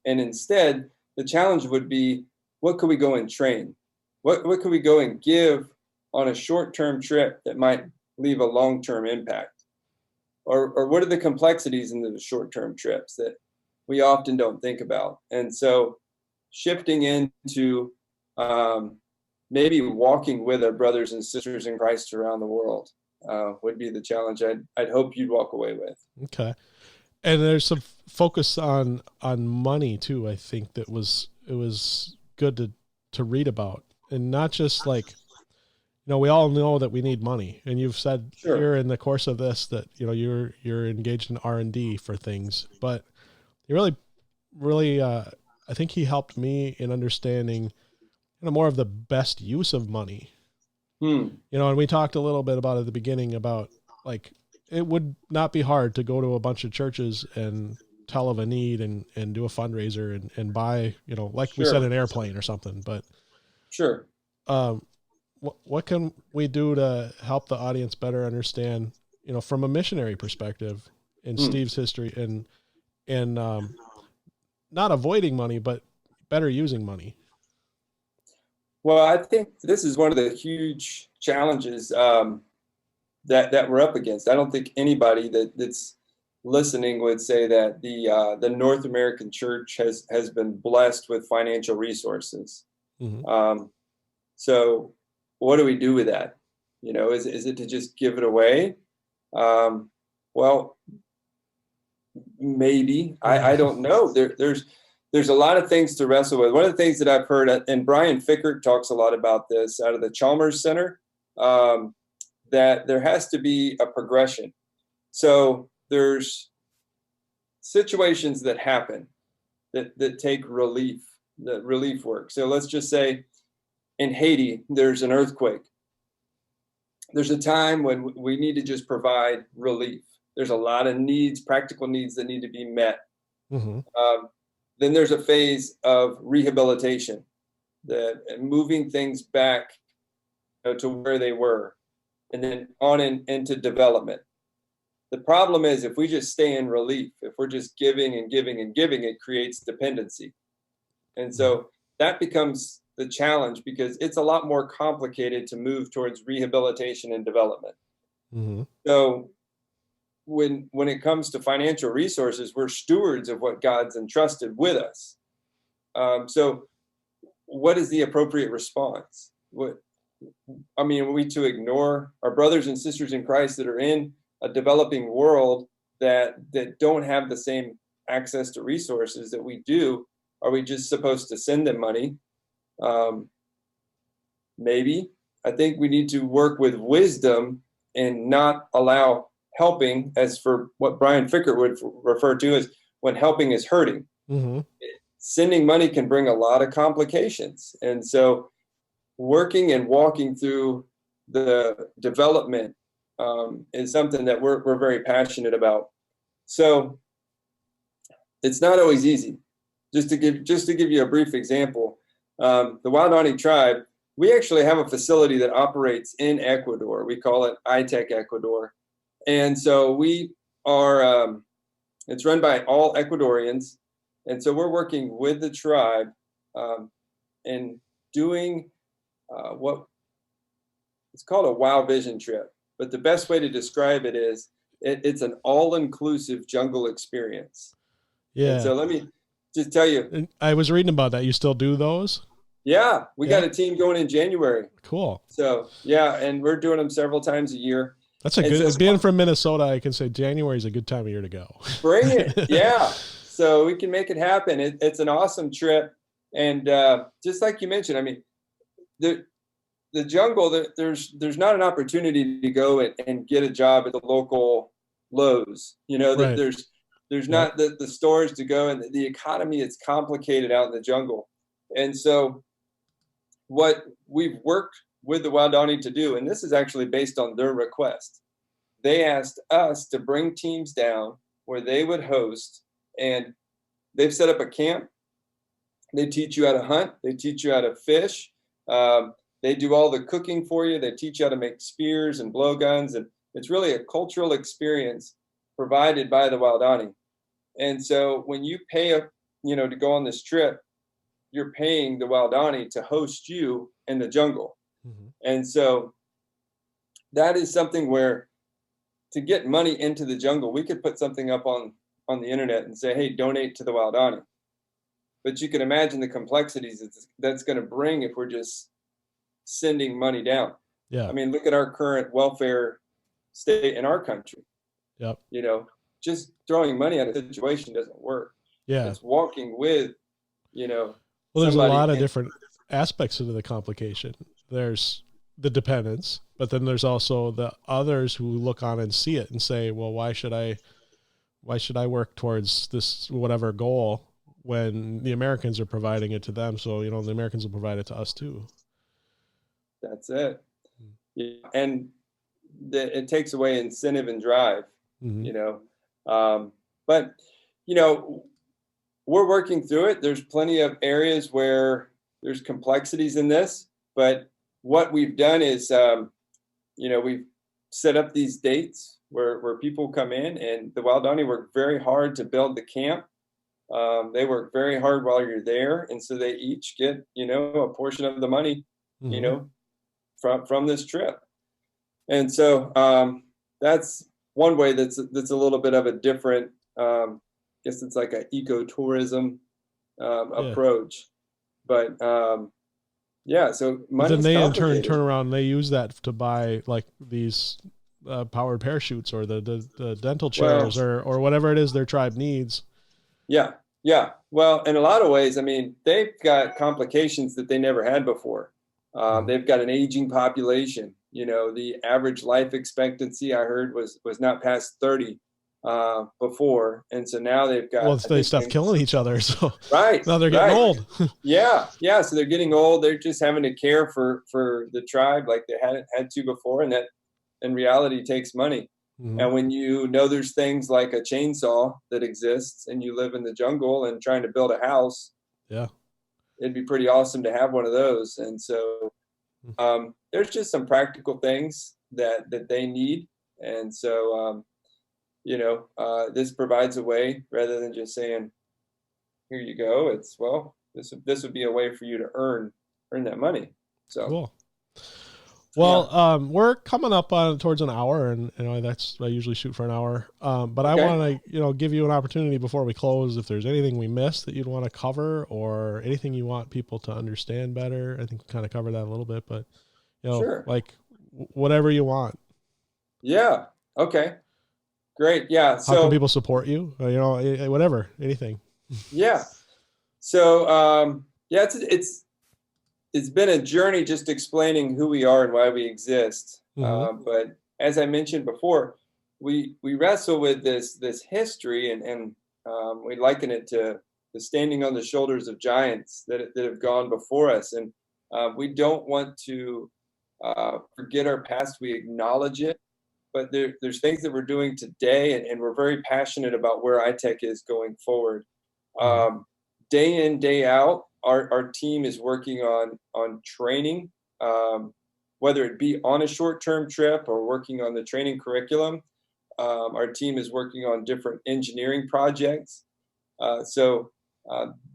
And instead, the challenge would be, what could we go and train? What could we go and give on a short-term trip that might leave a long-term impact? Or what are the complexities in the short-term trips that we often don't think about? And so shifting into maybe walking with our brothers and sisters in Christ around the world would be the challenge I'd hope you'd walk away with. Okay. And there's some focus on money too. I think it was good to read about, and not just like, we all know that we need money, and you've said here in the course of this that you're engaged in R&D for things, but you really I think he helped me in understanding more of the best use of money. And we talked a little bit about at the beginning about like, it would not be hard to go to a bunch of churches and tell of a need and do a fundraiser and buy, we said, an airplane or something. But what can we do to help the audience better understand, from a missionary perspective in Steve's history and not avoiding money, but better using money? Well, I think this is one of the huge challenges that we're up against. I don't think anybody that's listening would say that the North American church has been blessed with financial resources. Mm-hmm. So what do we do with that? Is it to just give it away? Well, maybe. I don't know. There's a lot of things to wrestle with. One of the things that I've heard, and Brian Fickert talks a lot about this out of the Chalmers Center, that there has to be a progression. So there's situations that happen that take relief, the relief work. So let's just say in Haiti, there's an earthquake. There's a time when we need to just provide relief. There's a lot of needs, practical needs that need to be met. Mm-hmm. Then there's a phase of rehabilitation, moving things back to where they were, and then on into development. The problem is if we just stay in relief, if we're just giving and giving and giving, it creates dependency. And so that becomes the challenge, because it's a lot more complicated to move towards rehabilitation and development. Mm-hmm. So when it comes to financial resources, we're stewards of what God's entrusted with us. So what is the appropriate response? Are we to ignore our brothers and sisters in Christ that are in a developing world that don't have the same access to resources that we do? Are we just supposed to send them money? Maybe. I think we need to work with wisdom and not allow helping, as for what Brian Fickert would refer to as when helping is hurting. Mm-hmm. Sending money can bring a lot of complications. And so working and walking through the development is something that we're very passionate about. So it's not always easy. Just to give you a brief example, the Waodani tribe, we actually have a facility that operates in Ecuador. We call it ITEC Ecuador. And so we are, it's run by all Ecuadorians. And so we're working with the tribe and doing what it's called a Wow Vision trip. But the best way to describe it is it's an all-inclusive jungle experience. Yeah. And so let me just tell you. I was reading about that. You still do those? Yeah, we got a team going in January. Cool. So yeah, and we're doing them several times a year. That's a good, being from Minnesota, I can say January is a good time of year to go. Bring it. Yeah. So we can make it happen. It's an awesome trip. And just like you mentioned, the jungle, there's not an opportunity to go and get a job at the local Lowe's. Right. There's not the stores to go, and the economy is complicated out in the jungle. And so what we've worked with the Waodani to do, and this is actually based on their request, they asked us to bring teams down where they would host, and they've set up a camp. They teach you how to hunt. They teach you how to fish. They do all the cooking for you. They teach you how to make spears and blowguns. And it's really a cultural experience provided by the Waodani. And so when you pay to go on this trip, you're paying the Waodani to host you in the jungle. Mm-hmm. And so that is something where to get money into the jungle, we could put something up on the internet and say, hey, donate to the Waodani. But you can imagine the complexities that's going to bring if we're just sending money down. Yeah. Look at our current welfare state in our country. Yep. Just throwing money at a situation doesn't work. Yeah. It's walking with, well, there's a lot of different aspects of the complication. There's the dependence, but then there's also the others who look on and see it and say, well, why should I work towards this, whatever goal, when the Americans are providing it to them? So, the Americans will provide it to us too. That's it. Yeah. And it takes away incentive and drive, Mm-hmm. But, we're working through it. There's plenty of areas where there's complexities in this, but what we've done is, we've set up these dates where people come in, and the Waodani work very hard to build the camp. They work very hard while you're there, and so they each get, a portion of the money, Mm-hmm. From this trip. And so that's one way that's a little bit of a different, I guess it's like an ecotourism Yeah. approach. But yeah, so But money's then they in turn complicated. turn around and they use that to buy like these powered parachutes or the dental chairs or whatever it is their tribe needs. Yeah, yeah. Well, in a lot of ways, I mean, they've got complications that they never had before. They've got an aging population. The average life expectancy I heard was not past 30 before, and so now they've got. Well, they stopped killing each other, so right now they're getting old. Yeah. So they're getting old. They're just having to care for the tribe like they hadn't had to before, and that in reality takes money. Mm-hmm. And when there's things like a chainsaw that exists, and you live in the jungle and trying to build a house, yeah, it'd be pretty awesome to have one of those. And so there's just some practical things that they need. And so, this provides a way rather than just saying, here you go. It's, well, this would be a way for you to earn that money. So cool. Well, we're coming up on towards an hour, and I usually shoot for an hour. But I want to, give you an opportunity before we close. If there's anything we missed that you'd want to cover, or anything you want people to understand better, I think we kind of covered that a little bit. But sure. like whatever you want. Yeah. Okay. Great. Yeah. How can people support you? Whatever, anything. Yeah. So it's been a journey just explaining who we are and why we exist. Mm-hmm. But as I mentioned before, we wrestle with this history, and we liken it to the standing on the shoulders of giants that have gone before us. And we don't want to forget our past. We acknowledge it, but there's things that we're doing today, and we're very passionate about where ITEC is going forward. Day in, day out, our team is working on training, whether it be on a short-term trip or working on the training curriculum. Our team is working on different engineering projects. So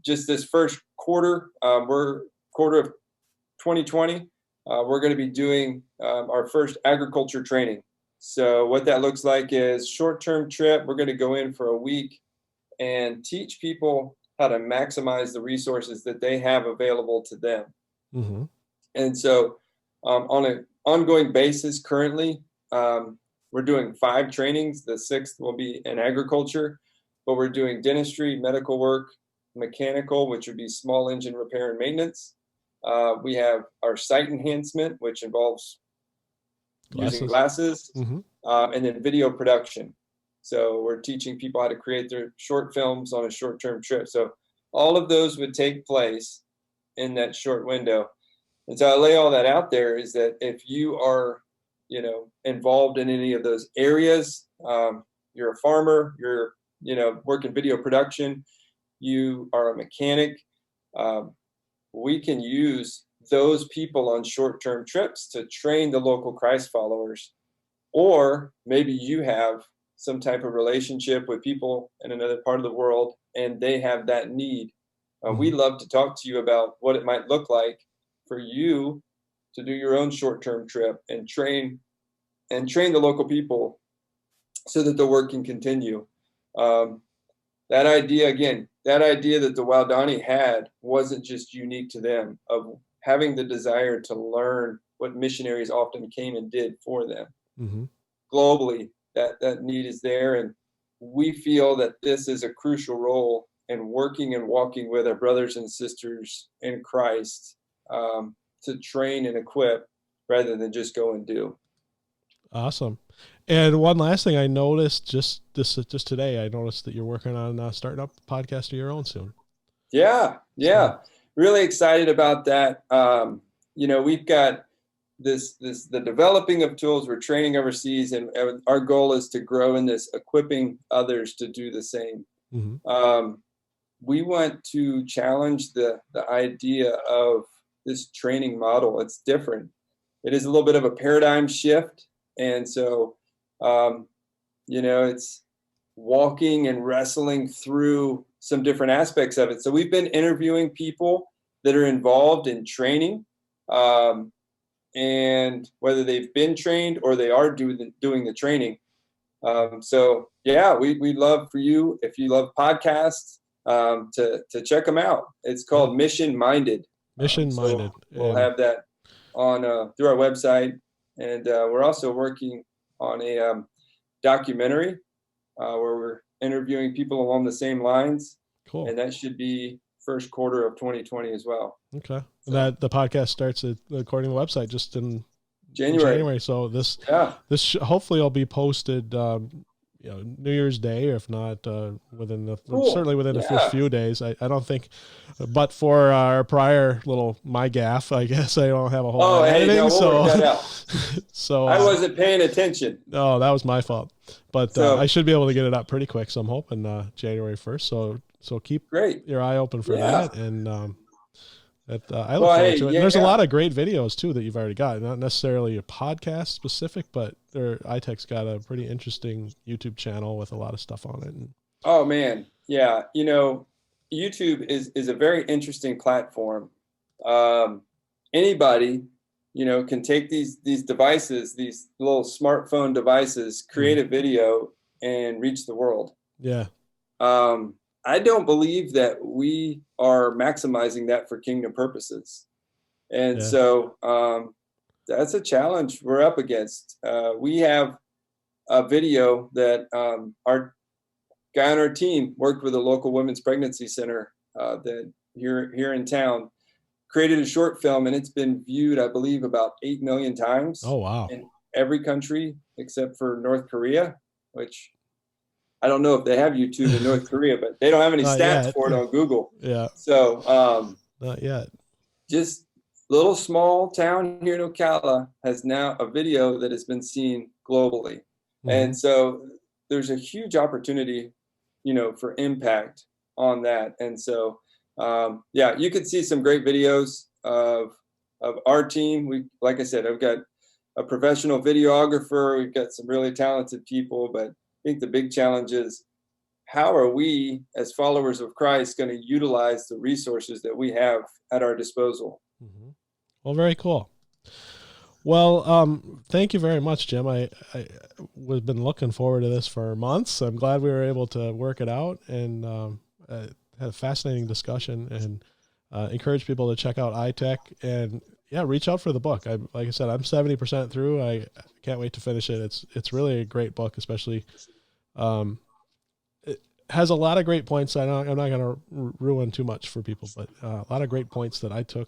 just this first quarter, quarter of 2020, we're going to be doing our first agriculture training. So what that looks like is short-term trip. We're going to go in for a week and teach people how to maximize the resources that they have available to them. Mm-hmm. And so on an ongoing basis, currently, we're doing 5 trainings. The 6th will be in agriculture, but we're doing dentistry, medical work, mechanical, which would be small engine repair and maintenance. We have our sight enhancement, which involves using glasses, mm-hmm. And then video production. So we're teaching people how to create their short films on a short-term trip. So all of those would take place in that short window. And so I lay all that out there is that if you are, involved in any of those areas, you're a farmer, you're, working video production, you are a mechanic, we can use those people on short-term trips to train the local Christ followers. Or maybe you have some type of relationship with people in another part of the world, and they have that need. We'd love to talk to you about what it might look like for you to do your own short-term trip and train the local people so that the work can continue. That idea that the Waodani had wasn't just unique to them, of having the desire to learn what missionaries often came and did for them. Mm-hmm. Globally, that need is there, and we feel that this is a crucial role in working and walking with our brothers and sisters in Christ, to train and equip rather than just go and do. Awesome. And one last thing I noticed just today, I noticed that you're working on starting up a podcast of your own soon. Yeah. Really excited about that. We've got the developing of tools. We're training overseas, and our goal is to grow in this, equipping others to do the same. Mm-hmm. We want to challenge the idea of this training model. It's different. It is a little bit of a paradigm shift. And so, it's walking and wrestling through some different aspects of it. So we've been interviewing people that are involved in training, and whether they've been trained or they are doing the training. We'd love for you, if you love podcasts, to check them out. It's called Mission Minded. Mission Minded. We'll have that on through our website, and we're also working on a documentary where we're interviewing people along the same lines. Cool. And that should be first quarter of 2020 as well. Okay. And that the podcast starts according to the website just in January. So this hopefully will be posted New Year's Day, or if not certainly within the first few days. I don't think, but for our prior little my gaff, I guess I don't have a whole lot of editing. We'll work that out. So I wasn't paying attention. No, that was my fault. But I should be able to get it up pretty quick. So I'm hoping January 1st. So keep your eye open for that. And I look forward to it. And there's a lot of great videos too that you've already got. Not necessarily a podcast specific, but ITEC's got a pretty interesting YouTube channel with a lot of stuff on it. Oh man, yeah. YouTube is a very interesting platform. Anybody, can take these devices, these little smartphone devices, create a video and reach the world. Yeah. I don't believe that we are maximizing that for kingdom purposes. And so that's a challenge we're up against. We have a video that our guy on our team worked with a local women's pregnancy center that here in town, created a short film, and it's been viewed, I believe, about 8 million times. Oh, wow. In every country except for North Korea, which I don't know if they have YouTube in North Korea, but they don't have any stats for it on Google. Yeah. So not yet. Just little small town here in Ocala has now a video that has been seen globally. Mm-hmm. And so there's a huge opportunity, for impact on that. And so, you could see some great videos of our team. Like I said, I've got a professional videographer. We've got some really talented people, but I think the big challenge is, how are we as followers of Christ going to utilize the resources that we have at our disposal? Mm-hmm. Well, very cool. Well, thank you very much, Jim. We've been looking forward to this for months. I'm glad we were able to work it out, and had a fascinating discussion, and encourage people to check out ITEC, and reach out for the book. Like I said, I'm 70% through. I can't wait to finish it. It's really a great book, especially, it has a lot of great points. I'm not going to ruin too much for people, but a lot of great points that I took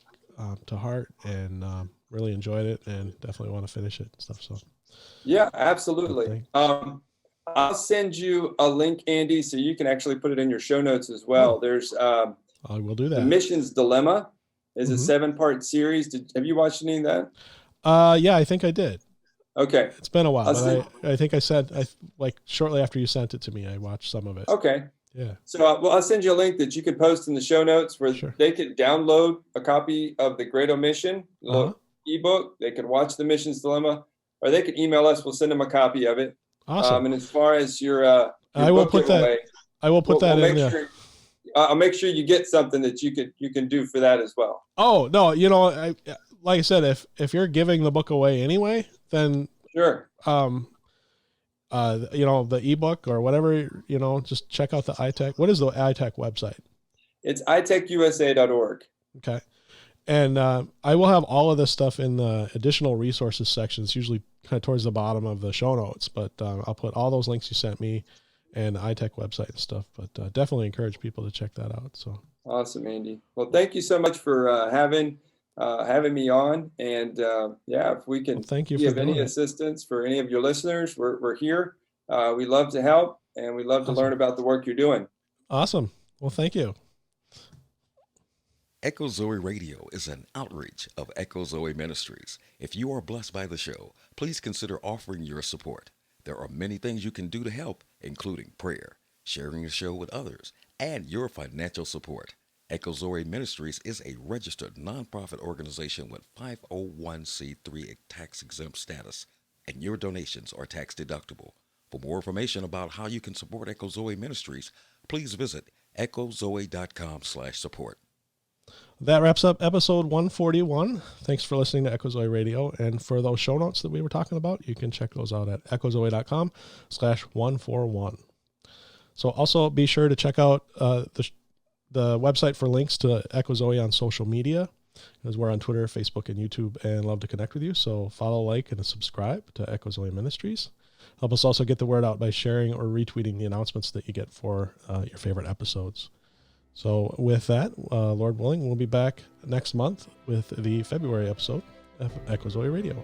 to heart, and really enjoyed it, and definitely want to finish it and stuff. So, yeah, absolutely. I'll send you a link, Andy, so you can actually put it in your show notes as well. Oh. There's I will do that. The Mission's Dilemma is a 7-part series. Have you watched any of that? Yeah, I think I did. Okay. It's been a while, but I think I shortly after you sent it to me, I watched some of it. Okay. Yeah. So I'll send you a link that you can post in the show notes where they could download a copy of the Great Omission ebook. They could watch the Mission's Dilemma, or they could email us. We'll send them a copy of it. Awesome. And as far as your I will put that. Giveaway, I will put that in there. I'll make sure you get something that you can do for that as well. Oh no, like I said, if you're giving the book away anyway, then sure. The ebook or whatever, just check out the ITEC. What is the ITEC website? It's itecusa.org. Okay. And I will have all of this stuff in the additional resources section. It's usually kind of towards the bottom of the show notes, but I'll put all those links you sent me and the ITEC website and stuff, but definitely encourage people to check that out. So awesome, Andy. Well, thank you so much for having me on. And if we can give any assistance for any of your listeners, we're here. We love to help, and we love to learn about the work you're doing. Awesome. Well, thank you. Echo Zoe Radio is an outreach of Echo Zoe Ministries. If you are blessed by the show, please consider offering your support. There are many things you can do to help, including prayer, sharing the show with others, and your financial support. Echo Zoe Ministries is a registered nonprofit organization with 501c3 tax-exempt status, and your donations are tax deductible. For more information about how you can support Echo Zoe Ministries, please visit echozoe.com/support. That wraps up episode 141. Thanks for listening to Echo Zoe Radio. And for those show notes that we were talking about, you can check those out at echozoe.com/141. So also be sure to check out the website for links to Echo Zoe on social media, because we're on Twitter, Facebook, and YouTube, and love to connect with you. So follow, like, and subscribe to Echo Zoe Ministries. Help us also get the word out by sharing or retweeting the announcements that you get for your favorite episodes. So with that, Lord willing, we'll be back next month with the February episode of Echo Zoe Radio.